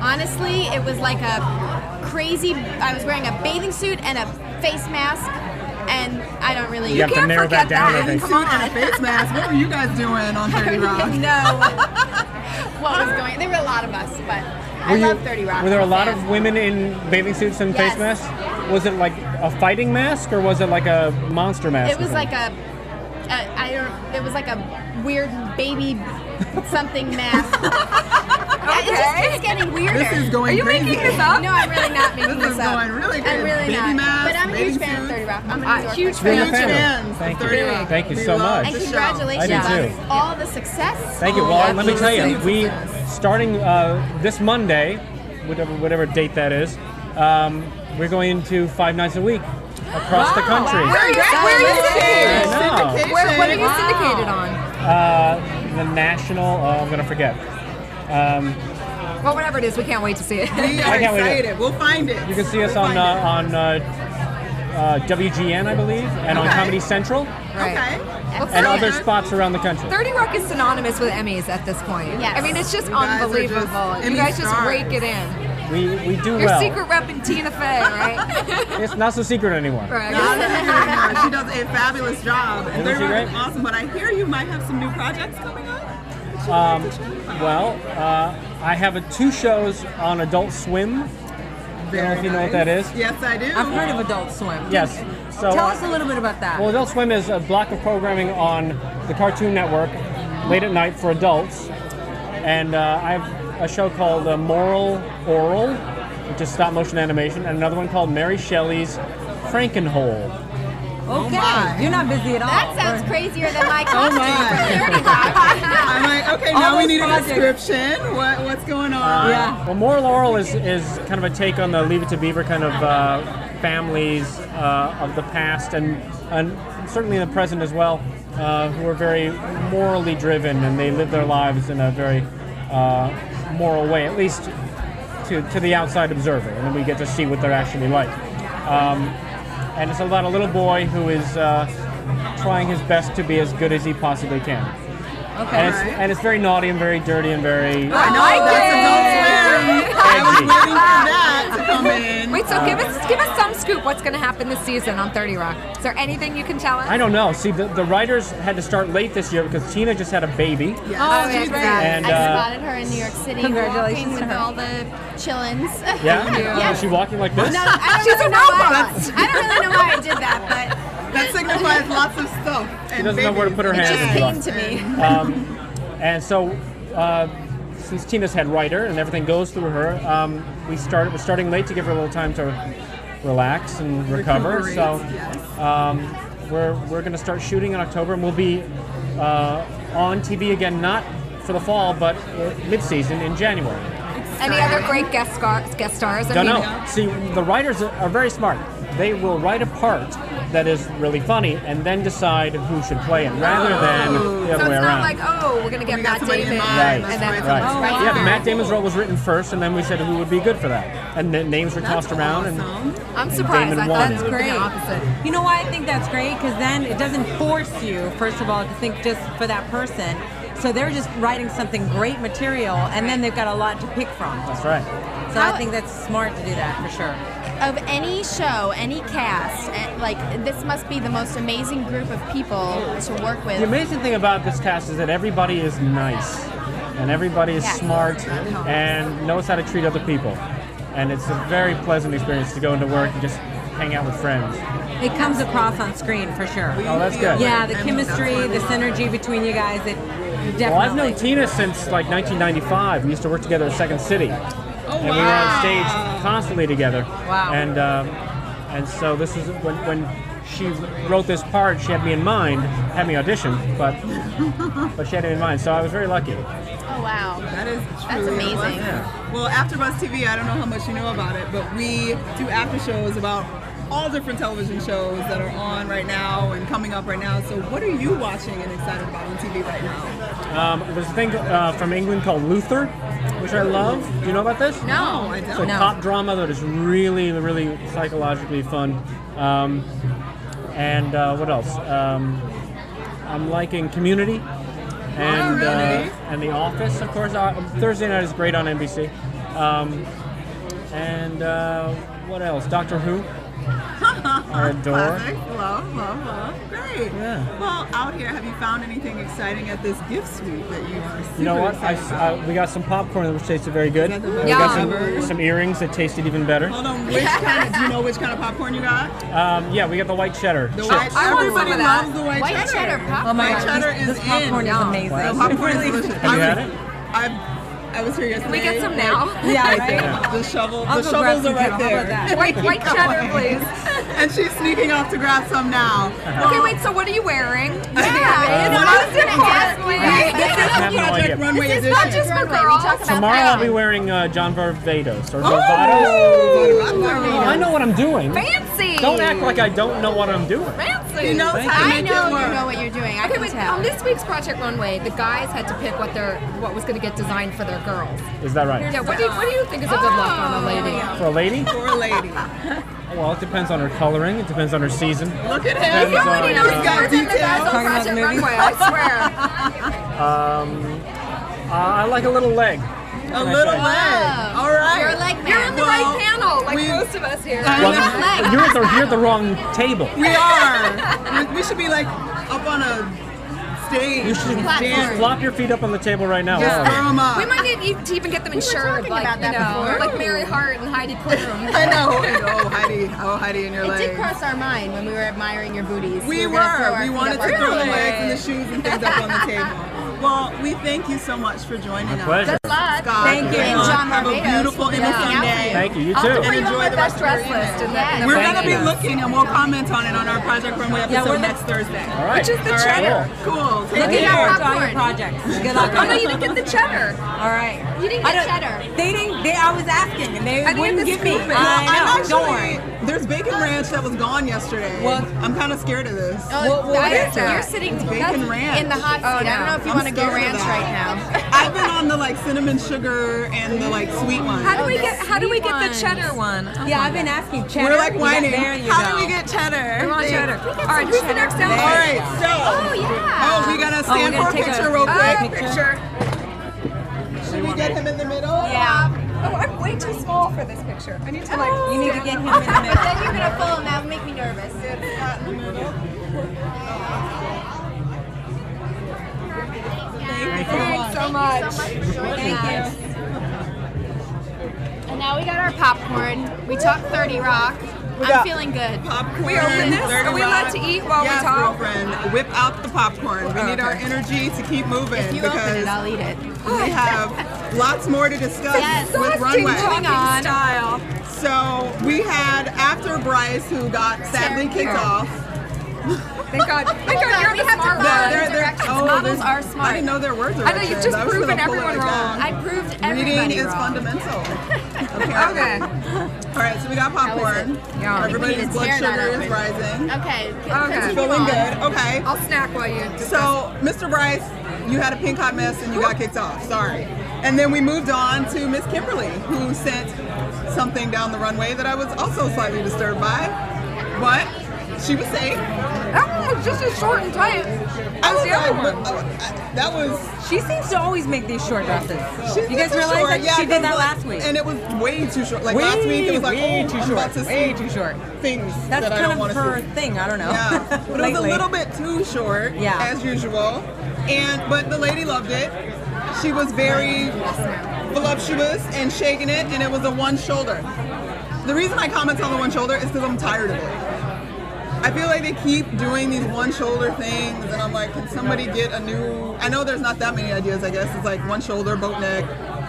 honestly, it was like a crazy. I was wearing a bathing suit and a face mask, and I don't really. You have to narrow that down, I think. Come on, a face mask. What were you guys doing on 30 Rock? No. What was going? There were a lot of us, but I love 30 Rock. Were there a lot I'm of women in bathing suits and face masks? Was it like a fighting mask or was it like a monster mask? It was like it was like a weird baby something mask. It just keeps getting weirder. This is going crazy. making this up? No, I'm really not making This this is up. going really good. I'm really Baby not. mask, But I'm a huge bathing fan of suit. 30 Rock. I'm a New Yorker. huge You're a fan. fan. Fans Thank of you. 30 Rock. Thank you We so love much. And the show. congratulations I do on too. all the success. Thank you. Well, let me tell you, absolutely. starting this Monday, whatever date that is, we're going to 5 nights a week across the country. Where are you syndicated? I know. What are you syndicated on? The national. I'm gonna forget. Well, whatever it is, we can't wait to see it. We are I can't wait to- excited. We'll find it. You can see us We'll on find it. WGN, I believe, and on Okay. Comedy Central, Right. Okay. Well, and 30 other spots around the country. 30 Rock is synonymous with Emmys at this point. Yes. I mean, it's just You guys are unbelievable. just You Emmy guys just stars. rake it in. We do You're well. secret repping Tina Fey, right? It's not so secret anymore. Right. She does a fabulous job. And Isn't she 30 Rock is great? awesome. But I hear you might have some new projects coming up. Well, I have 2 shows on Adult Swim. I don't know if you know what that is. Yes, I do. I've heard of Adult Swim. Yes. So Tell us a little bit about that. Well, Adult Swim is a block of programming on the Cartoon Network late at night for adults. And I have a show called Moral Oral, which is stop motion animation, and another one called Mary Shelley's Frankenhole. Okay, my. you're not busy at all. That sounds crazier than my Oh costume my. for 30 Rock. I'm like, okay, All now we those need projects. a description. What's going on? Yeah. Well, Moral Oral is kind of a take on the Leave It to Beaver kind of families of the past and certainly in the present as well, who are very morally driven and they live their lives in a very moral way, at least to the outside observer, and then we get to see what they're actually like. And it's about a little boy who is trying his best to be as good as he possibly can. Okay. And it's very naughty and very dirty and very I know that's Adult Swim. I was edgy. waiting for that to come in. Wait, so give us some scoop. What's going to happen this season on 30 Rock? Is there anything you can tell us? I don't know. See, the writers had to start late this year because Tina just had a baby. Yes. Oh, She's yeah, great. And I spotted her in New York City Congratulations walking to with her. all the chillins. yeah, Yeah. is she walking like this? No, I don't She's really a know why. robot. I don't really know why I did that, That signifies lots of stuff. She doesn't know where to put her but it hands. just in came the to box. me. And so, since Tina's head writer and everything goes through her, we're starting late to give her a little time to relax and recover. Recuperate, So yes. we're going to start shooting in October, and we'll be on TV again, not for the fall, but mid-season in January. Any other great guest stars? I Don't mean, know. See, the writers are very smart. They will write a part that is really funny and then decide who should play it, rather than the So other it's way not around. like, oh, we're going to get We got Matt somebody in Damon. mind. Right. And then Right. Right. Yeah, Matt Damon's role was written first, and then we said who would be good for that. And then names were tossed around. And I'm surprised. Damon I thought won. it would be Great. the opposite. You know why I think that's great? Because then it doesn't force you, first of all, to think just for that person. So they're just writing something great material, and then they've got a lot to pick from. that's right. So I think that's smart to do that for sure. Of any show, any cast, like this must be the most amazing group of people to work with. The amazing thing about this cast is that everybody is nice, and everybody is Yes. smart, and knows how to treat other people. And it's a very pleasant experience to go into work and just hang out with friends. It comes across on screen for sure. Oh, that's good. Yeah, the chemistry, the synergy between you guys, it definitely. Well, I've known Tina since like 1995. We used to work together at Second City. And we were on stage constantly together. Wow. And so this is when she wrote this part. She had me in mind, had me audition, but she had it in mind. So I was very lucky. Oh wow, That's amazing. Yeah. Well, AfterBuzz TV, I don't know how much you know about it, but we do after shows about all different television shows that are on right now and coming up right now. So what are you watching and excited about on TV right now? There's a thing from England called Luther, which I love. Do you know about this? No, I don't. It's a cop drama that is really, really psychologically fun. And what else? I'm liking Community. And The Office, of course. Thursday night is great on NBC. What else? Doctor Who. I adore. Classic. Love. Great. Yeah. Well, out here, have you found anything exciting at this gift suite that you are super You know what? excited We got some popcorn which tasted very good. Is that the We best got ever? some earrings that tasted even better. Hold on, do you know which kind of popcorn you got? Yeah, we got the white cheddar. The chips. white, I want everybody some of that. loves the white White cheddar popcorn. Oh my White God, cheddar is this popcorn in. is amazing. The popcorn is delicious. Have you had it? I was here yesterday. Can we get some now? Yeah, I right. think the shovels I'll go grab are some right too. How there. about that? White cheddar, please. And she's sneaking off to grab some now. Okay, wait. So what are you wearing? I was gonna ask you. This is have the no Project idea. Runway This is edition. not just Runway. Runway. We talk about Tomorrow I'll be fashion. wearing John Varvatos or Oh! Varvatos. I know what I'm doing. Fancy. Don't act like I don't know what I'm doing. Fancy. He knows Thank how to I make know it work. you know what you're doing. I Okay, can wait. tell. On this week's Project Runway, the guys had to pick what was going to get designed for their girls. Is that right? Yeah. What do you think is a good look on a lady? For a lady? Poor lady. Well, it depends on her coloring. It depends on her season. Look at him. He already knows He's got Everything the guys details. on Talking about the Project movie? Runway. I swear. I like a little leg. A little leg. All right. You're like You're in the Well, right panel, like we- most of us here. Well, you're at the wrong table. We are. We should be like up on a stage. You should dance. flop your feet up on the table right now. Just all of you. throw them up. We might need to even get them insured, talking like about that before. like Mary Hart and Heidi Klum. I know. Oh, Heidi in your It legs. did cross our mind when we were admiring your booties. We were. gonna throw our were. We feet wanted up to our throw the feet. legs and the shoes and things up on the table. Well, we thank you so much for joining us. pleasure. Good luck. Scott, Thank you. And John Have a Barbados beautiful will be Emmy looking out for Sunday. you. Thank you. You I'll have to too. put you on Enjoy my the best rest dress of your list. And Yes. We're Thank going to be you. looking and we'll comment on it on our Project Runway episode we're the- next Thursday. All right. Which is the All cheddar. right. Cool. Take Looking care. forward to all your projects. Good luck. Oh no, you didn't get the cheddar. All right. You didn't I get don't- cheddar. They didn't. I was asking, and they I didn't wouldn't get give the me. scoop. I know. I'm Don't worry. actually, there's bacon ranch that was gone yesterday. Well- I'm kind of scared of this. What is that? You're sitting Bacon ranch. in the hot seat. I don't know if you I'm want to go scared of ranch that. right now. I've been on the like cinnamon sugar and the like sweet one. How do we get sweet the ones. cheddar one? Yeah, I've been asking cheddar. We're like whining. There you How go. do we get cheddar? I want cheddar. All right, who's the next down? All right, so. Oh yeah. Oh, we gotta stand we're for a gonna take picture a- real quick. Picture. Should we get him in the middle? Yeah. Oh, I'm way too small for this picture. I need to like. You need to get him in the middle. Then you're gonna fall and that will make me nervous. Thanks so much. Thank you. And now we got our popcorn. We talked 30 Rock. I'm feeling good. Popcorn. We open this? 30 Are we allowed Rock. to eat while we yes, talk? girlfriend. Whip out the popcorn. We need our energy to keep moving If you open because it, I'll eat it. we have lots more to discuss Yes. with Runway. Moving on. Style. So we had after Bryce, who got sadly kicked off. Thank God. Thank God you're we the have to smart follow one. directions. Models there's- are smart. I didn't know their words. I know, you've just proven everyone wrong. I proved everybody Reading is wrong. fundamental. Okay. All right, so we got popcorn. Yum. Everybody's We need to blood tear that sugar is open. rising. Okay. Okay. Continue Feeling on. good. Okay. I'll snack while you discuss. So, Mr. Bryce, you had a pink hot mess and you got kicked off. Sorry. And then we moved on to Miss Kimberly, who sent something down the runway that I was also slightly disturbed by. But she was safe. That one was just as short and tight. I was the other like, one. that was. She seems to always make these short dresses. She's You guys too realize short. that Yeah, she did that 'cause, like, last week? and it was way too short. Like last week, it was like, way oh, too I'm short. about to Way see too short. things That's that I kind don't of want to her see. thing. I don't know. Yeah, but it was a Lately. little bit too short, Yeah. as usual. But the lady loved it. She was very voluptuous and shaking it, and it was a one shoulder. The reason I comment on the one shoulder is because I'm tired of it. I feel like they keep doing these one shoulder things, and I'm like, can somebody get a new? I know there's not that many ideas. I guess it's like one shoulder, boat neck,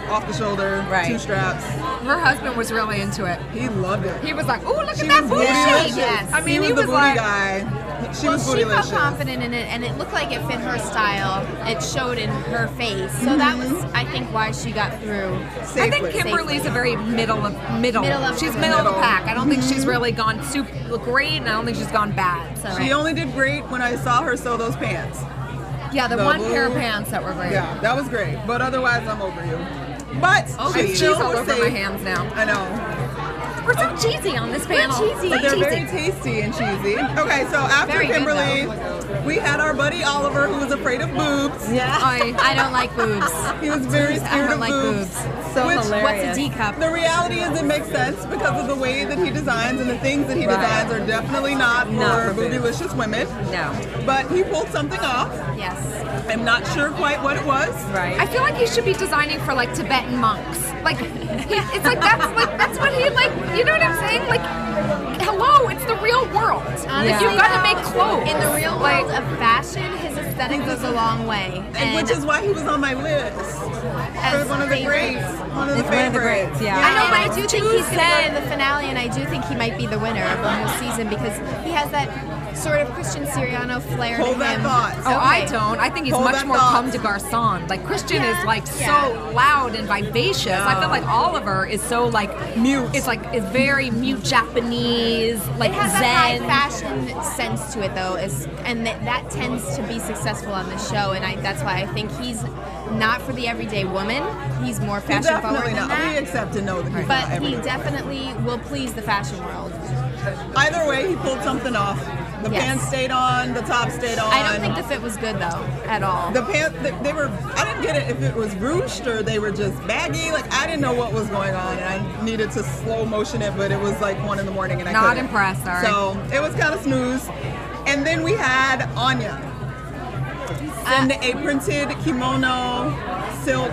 off the shoulder, 2 straps. Her husband was really into it. He loved it. He was like, "Oh, look at that booty shape!" Yes. I mean, he was the booty guy. She was she felt bootylicious. confident in it, and it looked like it fit her style. It showed in her face, so that was, I think, why she got through. I think Kimberly's a very middle. She's middle of the pack. I don't think she's really gone super great, and I don't think she's gone bad. So She only did great when I saw her sew those pants. Yeah, the one pair of pants that were great. Yeah, that was great. But otherwise, I'm over you. But she's all over my hands now. I know. We're so cheesy on this panel. But they're very tasty and cheesy. Okay, so after Very good, Kimberly, we had our buddy Oliver, who was afraid of boobs. Yeah. I don't like boobs. He was very scared of boobs. So Which, hilarious. What's a D cup? The reality is it makes sense because of the way that he designs, and the things that he designs are definitely not for bootylicious women. No. But he pulled something off. Yes. I'm not sure quite what it was. Right. I feel like he should be designing for like Tibetan monks. Like, it's like that's what he like. You know what I'm saying? Like, hello, it's the real world. Honestly, You've got to make clothes. In the real world of fashion, his aesthetic goes a long way. And which is why he was on my list. For one of the greats. One of the favorites. Yeah. I know, but I do think he's going to go to the finale, and I do think he might be the winner of the whole season because he has that sort of Christian Siriano flair to him. Hold that thought. Oh, I don't. I think he's Hold much that more thought. comme de garçon. Like, Christian is like so loud and vivacious. I feel like Oliver is so like mute. It's like it's very mute Japanese, like It has zen. a high fashion sense to it, though, and that tends to be successful on the show, and that's why I think he's not for the everyday woman. He's more fashion forward than that. We accept and know that he's But not he everywhere. definitely will please the fashion world. Either way, he pulled something off. The pants stayed on, the top stayed on. I don't think the fit was good though, at all. The pants, they were, I didn't get it if it was ruched or they were just baggy. Like, I didn't know what was going on, and I needed to slow motion it, but it was like 1 a.m. and I Not couldn't. impressed, sorry. So it was kind of snooze. And then we had Anya. And a printed kimono, silk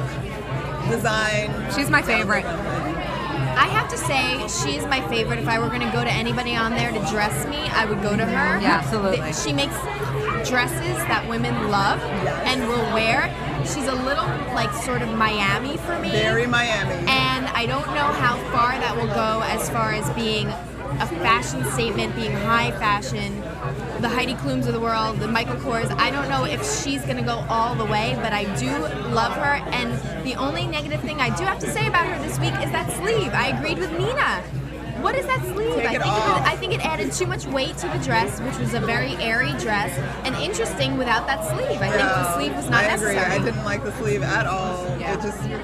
design. She's my favorite. I have to say, she is my favorite. If I were going to go to anybody on there to dress me, I would go to her. Yeah, absolutely. She makes dresses that women love and will wear. She's a little, like, sort of Miami for me. Very Miami. And I don't know how far that will go as far as being a fashion statement, being high fashion. The Heidi Klums of the world, the Michael Kors. I don't know if she's going to go all the way, but I do love her. And the only negative thing I do have to say about her this week is that sleeve. I agreed with Nina. What is that sleeve? I think it added too much weight to the dress, which was a very airy dress, and interesting without that sleeve. I think the sleeve was not necessary. I agree. I didn't like the sleeve at all. Yeah.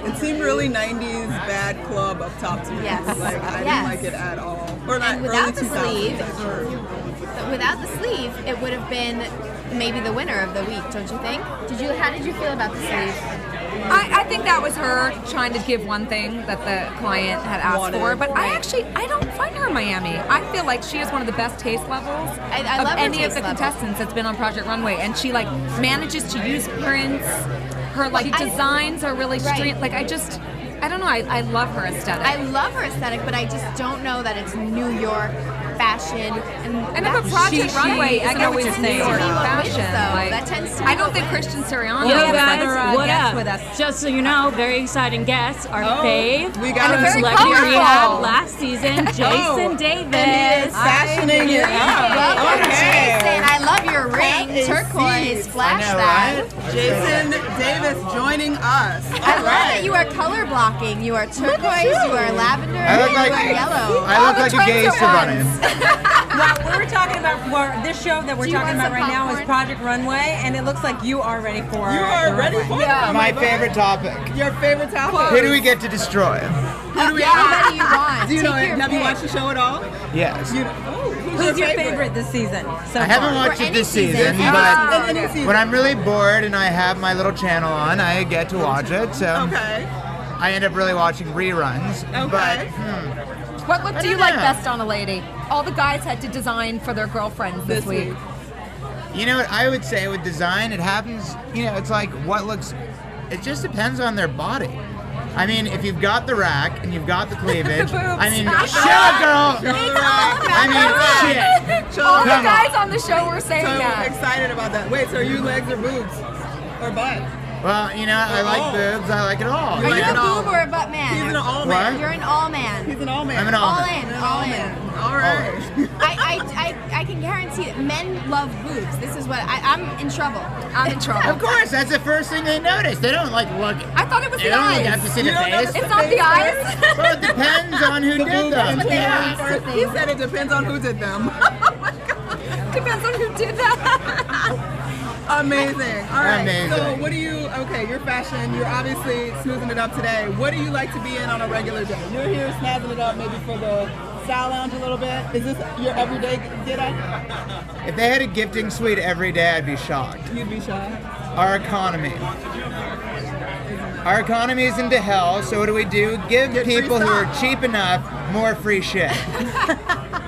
It seemed really 90s bad club up top to me. Yes. Like, I Yes. didn't like it at all. Or not And without early the 2000s, sleeve, I'm sure. but without the sleeve, it would have been maybe the winner of the week, don't you think? How did you feel about the sleeve? I think that was her trying to give one thing that the client had asked for, but I don't find her in Miami. I feel like she is one of the best taste levels I of love her any of taste the level. contestants that's been on Project Runway, and she like manages to use prints. Her like designs are really street. Like I don't know. I love her aesthetic. I love her aesthetic, but I just don't know that it's New York fashion. And if a Project Runway isn't always New York fashion, like, that tends to I don't think Christian Siriano. Yo is guys, what guest up? with us. Just so you know, very exciting guests. Our fave, we got from a very Celebrity colorful. Rehab last season, Jason Davis. And he is fashioning it up. Welcome, Okay. Jason. I love your ring, Have a turquoise. seat. Flash I know, that. right? Jason Davis joining us. I love that you are color blocking. You are turquoise, you are lavender, I look you like- are yellow. I look like a gay Savannah. Well, we're talking about this show that we're Do you talking want about some right now is popcorn? Project Runway, and it looks like you are ready for You are the ready runway. for it. My favorite topic. Your favorite topic. Who do we get to destroy? Anybody you want. Do you know Take it? your Have you pick. watched the show at all? Yes. Who's your favorite this season? So I haven't far? watched For it any this season. season, Any but season. when I'm really bored and I have my little channel on, I get to watch it. So Okay. I end up really watching reruns. Okay. What look do you don't like know. best on a lady? All the guys had to design for their girlfriends this week. You know what I would say with design, it happens, it's like what looks, it just depends on their body. I mean, if you've got the rack and you've got the cleavage, I mean, show it, girl! I mean, shit. All the Come on. guys on the show were saying So that. excited about that. Wait, so are you legs or boobs? Or butt? Well, you know, I like boobs. I like it all. Are you a boob or a butt man? He's an all man. What? You're an all man. He's an all man. I'm an all All man. in, all in. All right. I can guarantee that men love boobs. This is what I'm in trouble. I'm in trouble. Of course, that's the first thing they notice. They don't like look. I thought it was They the don't eyes. look up to see the face. It's not the eyes. Well, it depends on who did them. He said it depends on who did them. Depends on who did that. Amazing. All right. Amazing. So what do you, okay, your fashion, you're obviously snoozing it up today. What do you like to be in on a regular day? You're here snazzing it up maybe for the style lounge a little bit. Is this your everyday get up? If they had a gifting suite every day, I'd be shocked. You'd be shocked. Our economy. Our economy is into hell, so what do? Give people who are cheap enough more free shit.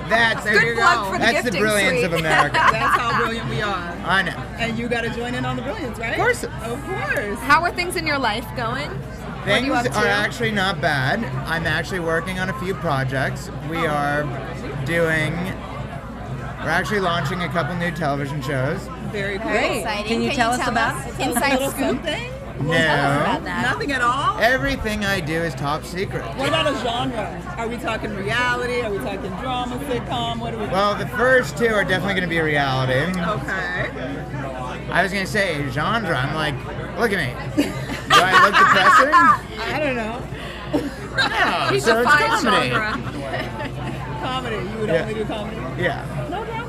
That's Good plug for the That's the gifting brilliance suite. of America. That's how brilliant we are. I know. And you got to join in on the brilliance, right? Of course. Of course. How are things in your life going? Things you up to? are actually not bad. I'm actually working on a few projects. We're actually launching a couple new television shows. Very cool. Great. Exciting. Can you tell us about it? Inside scoop? Something? No. Nothing at all? Everything I do is top secret. What about a genre? Are we talking reality? Are we talking drama, sitcom? What are we Well, the first two are definitely going to be reality. Okay. I was going to say genre. I'm like, look at me. Do I look depressing? I don't know. No. He So it's defines comedy. genre. Comedy. You would Yeah. only do comedy? Yeah. No drama?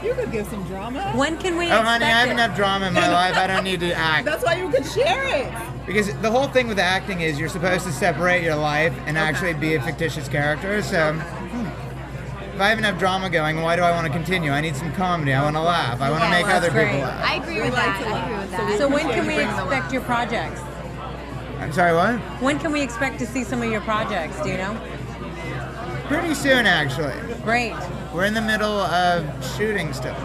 You could give some drama. When can we Oh, expect honey, I have it? enough drama in my life. I don't need to act. That's why you could share it. Because the whole thing with acting is you're supposed to separate your life and actually be a fictitious character. So if I have enough drama going, why do I want to continue? I need some comedy. I want to laugh. I want to make other great. people laugh. I agree with that. I agree with that. So when can we expect your projects? I'm sorry, what? When can we expect to see some of your projects? Do you know? Pretty soon, actually. Great. We're in the middle of shooting still.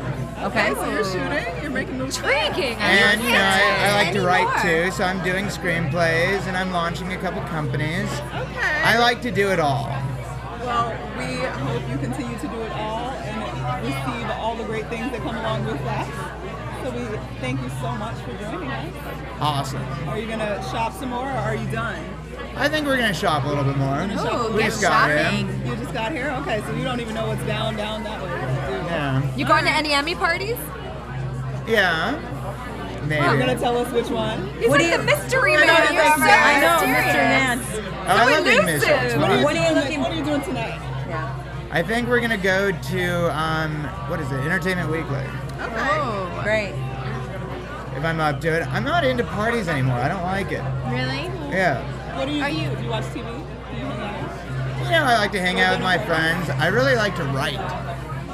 Okay. So you're shooting, you're making moves. Intriguing. And, you know, I like to write anymore. too, so I'm doing screenplays and I'm launching a couple companies. Okay. I like to do it all. Well, we hope you continue to do it all and receive all the great things that come along with that. So we thank you so much for joining us. Awesome. Are you gonna shop some more or are you done? I think we're going to shop a little bit more. Ooh, We get just got shopping. here. You just got here? Okay, so you don't even know what's down that way. Do you? Yeah. You going to any Emmy parties? Yeah. Maybe. You're gonna tell us which one? He's What like do the you- mystery I know, man. he's You're like, so I know, mysterious. Mr. Nance. I love being elusive. Mr. What are you What are you doing? looking- What are you doing tonight? Yeah. I think we're going to go to, what is it, Entertainment Weekly. Okay. Great. If I'm up to it. I'm not into parties anymore. I don't like it. Really? Yeah. What do you Are do? you- Do you watch TV? Do you hang out? You know, I like to hang out with my friends. I really like to write.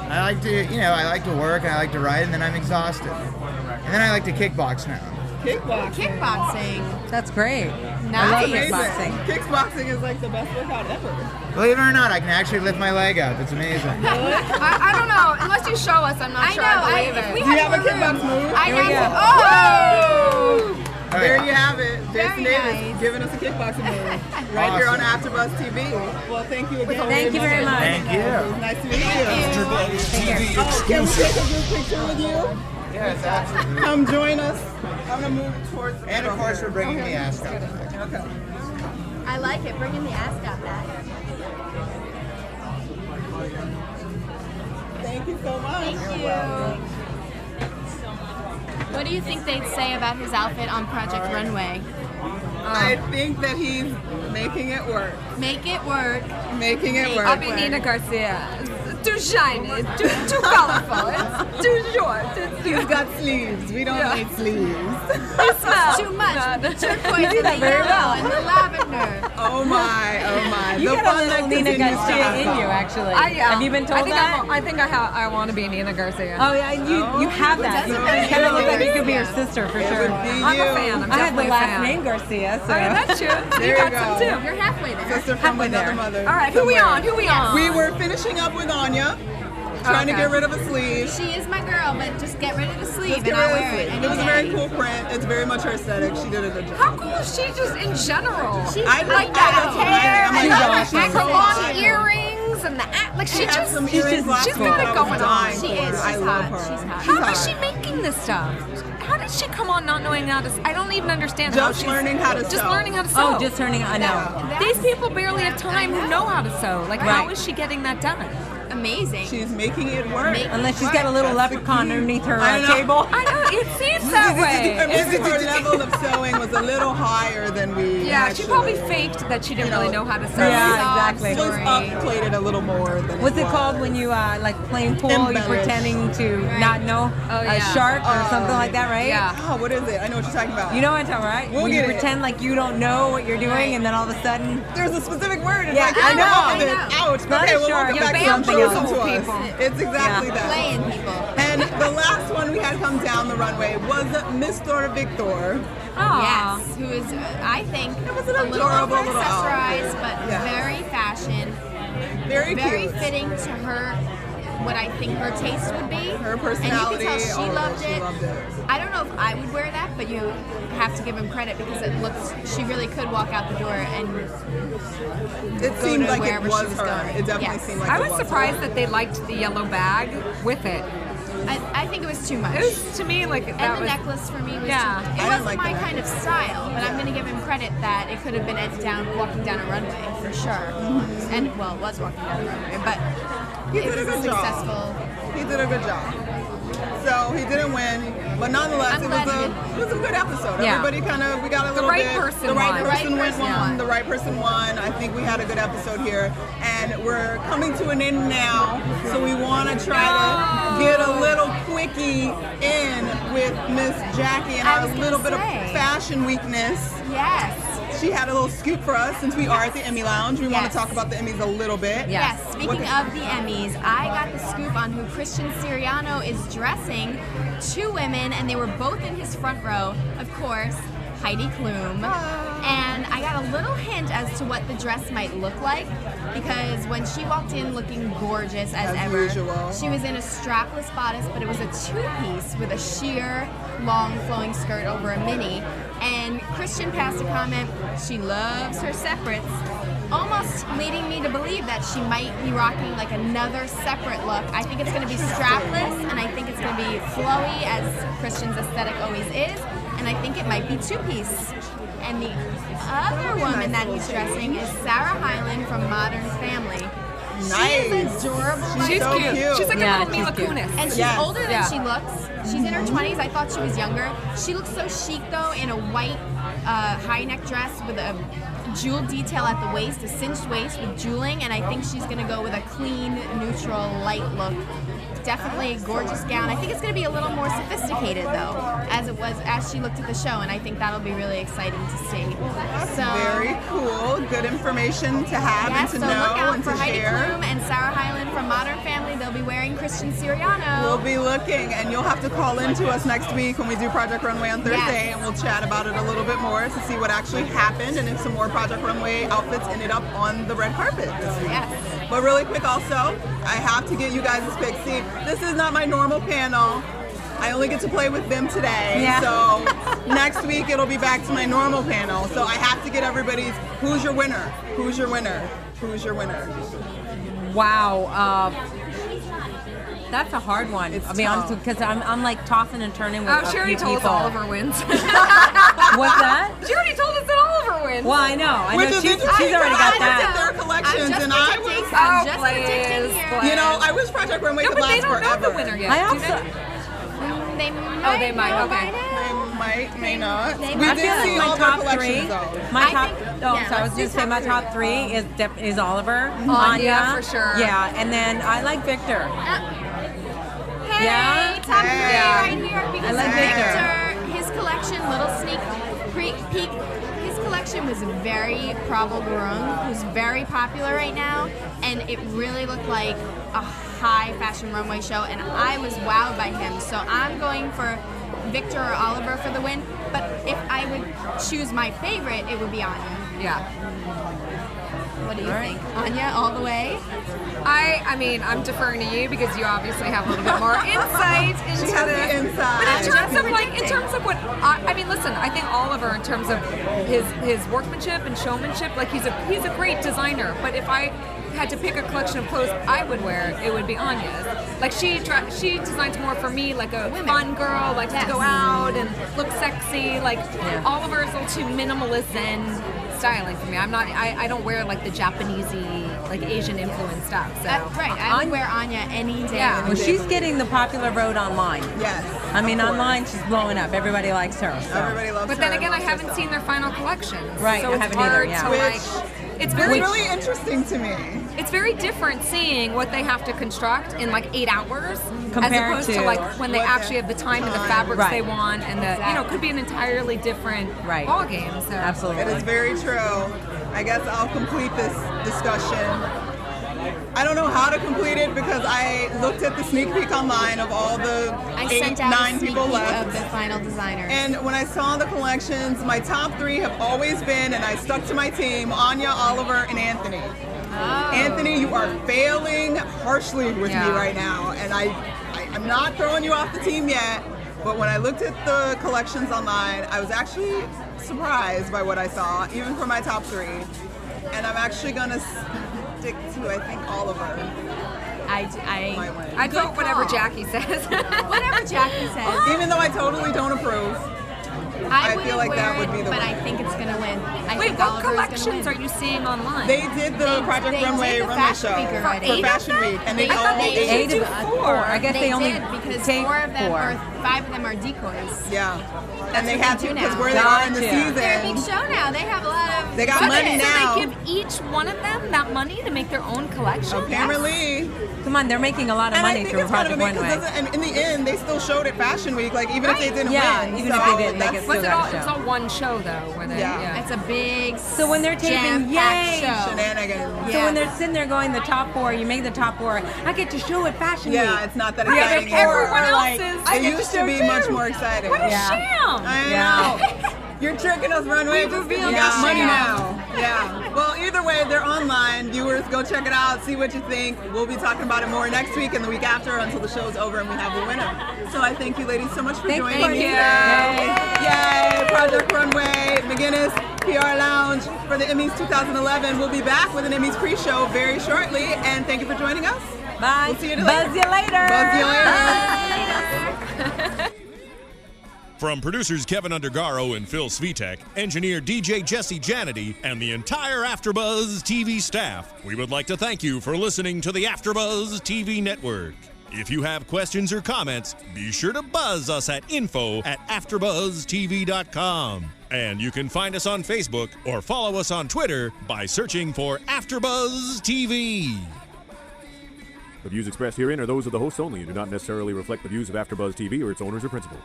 I like to, I like to work and I like to write and then I'm exhausted. And then I like to kickbox now. Kickboxing. Kickboxing. That's great. Nice. I love Amazing. kickboxing. Kickboxing is like the best workout ever. Believe it or not, I can actually lift my leg up. It's amazing. I don't know. Unless you show us, I'm not I sure know, I believe if it. we Do you had have a kickbox move? I Here we got go. Oh! Oh, There yeah. you have it. Jason Very Davis nice. giving us a kickboxing move right here on Awesome. AfterBuzz TV. Well, thank you again. Thank you very much. Thank you. It was nice to meet you. AfterBuzz TV Oh, can we take a exclusive. group picture with you? Yes, absolutely. Come join us. I'm gonna move towards the And of middle course, here. we're bringing Okay. the ascot. Okay. I like it. Bringing the ascot back. Thank you so much. Thank you. What do you think they'd say about his outfit on Project Runway? I think that he's making it work. Make it work. Making it work. I'll be Nina Garcia. It's too shiny. It's too colorful. It's too short. He's got sleeves. We don't need sleeves. It smells Too much. good. Turquoise You do and that the very yellow well. and the lavender. Oh my, oh my. You The got fun a little that Nina continues to Garcia in happen. you, actually. Yeah. Have you been told that? I think I want to be Nina Garcia. Oh yeah, you have that. You kind of look like you could be your sister for It sure. would be I'm you. a fan. I'm I have the definitely a last fan. name Garcia, so. Oh, yeah, that's true. There you you got go. some too. You're halfway there. Sister from Halfway another there. mother. All right, who we somewhere. on? Who we on? We were finishing up with Anya, trying to Okay. get rid of a sleeve. She is my girl, but just get rid of the sleeve Just and get I'll rid of the wear it. sleeve. any It was a day. very cool print. It's very much her aesthetic. She did a good job. How cool is she just in general? She's I like know. that hair I'm and like, the oh, she's her so long hot. earrings and the like. She She has just some she's earrings last got week it that I was going on. dying She for. is. I She's love hot. her. She's hot. How is she making this stuff? how did she come on not knowing how to? I don't even understand. Just learning how to sew. Just learning how to sew. Oh, just learning. I know. These people barely have time who know how to sew. Like, how is she getting that done? Amazing. She's making it work. Unless she's got a little leprechaun underneath her table. I know, it seems that way. Maybe her level of sewing was a little higher than we she probably faked that she didn't really know how to sew. Yeah, exactly. She was upplayed it a little more than What's it called when you, like, playing pool, you're pretending to not know a shark or something like that, right? Yeah. Oh, what is it? I know what you're talking about. You know what I'm talking about, right? We'll when get you pretend like you don't know what you're doing, and then all of a sudden... There's a specific word. Yeah, I know. Ouch. Not Okay, a we'll shark. go back to Something else. people. It's exactly that. Playing people. And the last one we had come down the runway was Mr. Victor. Yes, who is, I think, It was an a little adorable little over-accessorized, but Yeah. very fashion, Very very cute. fitting to her, what I think her taste would be. Her personality. And you can tell she loved She it. loved it. I don't know if I would wear that, but you have to give him credit because it looks, she really could walk out the door and It go seemed to like it wherever was she was her. going. It definitely Yes. seemed like I it was was surprised her. that they liked the yellow bag with it. I think it was too much. It was, to me, like, that And the was... necklace for me was Yeah. too, I it didn't wasn't like my the kind of style, but I'm going to give him credit that it could have been walking down a runway for sure. And well, it was walking down a runway, but He it did a was good job. successful. He did a good job. So he didn't win, but nonetheless, I'm it glad he was a good episode. Yeah. Everybody we got a little right bit. person The right won. person The right person won. won. The right person won. I think we had a good episode here, and we're coming to an end now. So we want to try to get a little quickie in with Miss Jackie and I our was gonna little bit of say. fashion weakness. Yes. She had a little scoop for us since we are at the Emmy Lounge. We want Yes. to talk about the Emmys a little bit. Yes, speaking of the Emmys, I got the scoop on who Christian Siriano is dressing. Two women, and they were both in his front row. Of course, Heidi Klum. And I got a little hint as to what the dress might look like because when she walked in looking gorgeous as ever, usual. she was in a strapless bodice, but it was a two-piece with a sheer, long flowing skirt over a mini. And Christian passed a comment, she loves her separates, almost leading me to believe that she might be rocking like another separate look. I think it's going to be strapless, and I think it's going to be flowy, as Christian's aesthetic always is, and I think it might be two-piece. And the other woman that he's dressing is Sarah Hyland from Modern Family. Nice. She's adorable. She's so cute. cute. She's like Yeah, a little Mila she's cute. Kunis. And she's Yes. older than Yeah. she looks. She's in her 20s. I thought she was younger. She looks so chic though in a white high neck dress with a jewel detail at the waist, a cinched waist with jeweling, and I think she's gonna go with a clean, neutral, light look. Definitely a gorgeous gown. I think it's going to be a little more sophisticated though, as she looked at the show, and I think that'll be really exciting to see. So Very cool. Good information to have yes, and so to know look out and for to Heidi share. Klum and Sarah Hyland from Modern Family. They'll be wearing Christian Siriano. We'll be looking, and you'll have to call in to us next week when we do Project Runway on Thursday, Yes. and we'll chat about it a little bit more to see what actually happened and if some more Project Runway outfits ended up on the red carpet this week. Yes. But really quick also, I have to get you guys' pick. See, this is not my normal panel. I only get to play with them today. Yeah. So next week it'll be back to my normal panel. So I have to get everybody's, who's your winner? Who's your winner? Who's your winner? Wow. That's a hard one. It's I'll be honest tough. with you, because I'm like tossing and turning with Oh, a she already few told us people. Oliver wins. What's that? She already told us that Oliver wins. Well, I know. I Which know is she's interesting, already because got I looked at that. their collections, and I was. I'm Oh, just please, predicting here. please. You know, I wish Project Runway No, could but they last don't know forever. the winner yet. I do also, they? They might. they might, know okay. by now. They might, may not. They We might. did I feel see like all my their top collections, three. though. My I top. think- Oh, yeah, so I was let's going do to say my top top three is Oliver, Anya, for sure. Yeah, and then I like Victor. Hey, Yeah? top three Yeah. right here because I like Victor, his collection, little sneak peek. His collection was very Prabal Gurung, who's very popular right now, and it really looked like a high fashion runway show, and I was wowed by him. So I'm going for Victor or Oliver for the win. But if I would choose my favorite, it would be Anya. Yeah. What do you think? Anya, all the way? I mean, I'm deferring to you because you obviously have a little bit more insight into She has the this. inside. But in terms of what, I mean, listen, I think all Oliver in terms of his workmanship and showmanship. Like he's a great designer, but if I had to pick a collection of clothes I would wear, it would be Anya's. Like she designs more for me, like a fun girl, likes to go out and look sexy. Like Oliver is a little too minimalist and styling for me. I don't wear like the Japanesey, like Asian influence stuff. So I would wear Anya any day. Yeah. Well, she's getting the popular vote online. Yes. I mean, online she's blowing up. Everybody likes her. So. Everybody loves her. But then again, I haven't seen their final collection. Right, So I it's haven't either, hard yeah. to like. It's really interesting to me. It's very different seeing what they have to construct in like 8 hours Compared as opposed to like when they what actually have the time and the fabrics Right. they want, and the could be an entirely different ball game. So Absolutely. It is very true. I guess I'll complete this discussion. I don't know how to complete it because I looked at the sneak peek online of all the I 8, sent out 9 a sneak people peek left. of the final designers. And when I saw the collections, my top 3 have always been, and I stuck to my team, Anya, Oliver, and Anthony. Oh. Anthony, you are failing harshly with me right now, and I'm not throwing you off the team yet, but when I looked at the collections online, I was actually surprised by what I saw, even for my top 3. And I'm actually going to stick to, I think, Oliver. I vote whatever Jackie says. Whatever Jackie says. Even though I totally don't approve. I feel like that would be the but one. I think it's going to win. Wait, what collections are you seeing online? They did the Project Runway runway show for Fashion Week, and they all eight of us. 4. I guess they only did because take 4 of them 4. or 5 of them are decoys. Yeah, and they what have they to do because now. where they are in the Gotcha. season. They're a big show now. They have a lot of. They got money now. So they give each one of them that money to make their own collection? Apparently. Come on, they're making a lot of And I money think through it's kind of Project amazing, Runway. and in the end, they still showed at Fashion Week, like even if they didn't Yeah, win. even so if they didn't, they that's- could Was still it all? got a It's show. all one show though, where they. Yeah. It's a big. So when they're taping, jam-packed yay! show. Shenanigans. So when they're sitting there going the top 4, you make the top 4. I get to show at Fashion Week. Yeah, it's not that The other exciting. 4 Everyone are like, else is- I It get to used show to be too. much more exciting. What a Yeah. sham! I Yeah. know. You're tricking us, Runway. We've revealed You got the money sham. now. Yeah. Well, either way, they're online. Viewers, go check it out. See what you think. We'll be talking about it more next week and the week after until the show's over and we have the winner. So I thank you, ladies, so much for joining Thank me. you. Yay! Project Runway, McGinnis, PR Lounge for the Emmys 2011. We'll be back with an Emmys pre-show very shortly. And thank you for joining us. Bye. We'll see you later. Buzz you later. Buzz you later. From producers Kevin Undergaro and Phil Svitek, engineer DJ Jesse Janity, and the entire AfterBuzz TV staff, we would like to thank you for listening to the AfterBuzz TV network. If you have questions or comments, be sure to buzz us at info@AfterBuzzTV.com. And you can find us on Facebook or follow us on Twitter by searching for AfterBuzz TV. The views expressed herein are those of the hosts only and do not necessarily reflect the views of AfterBuzz TV or its owners or principals.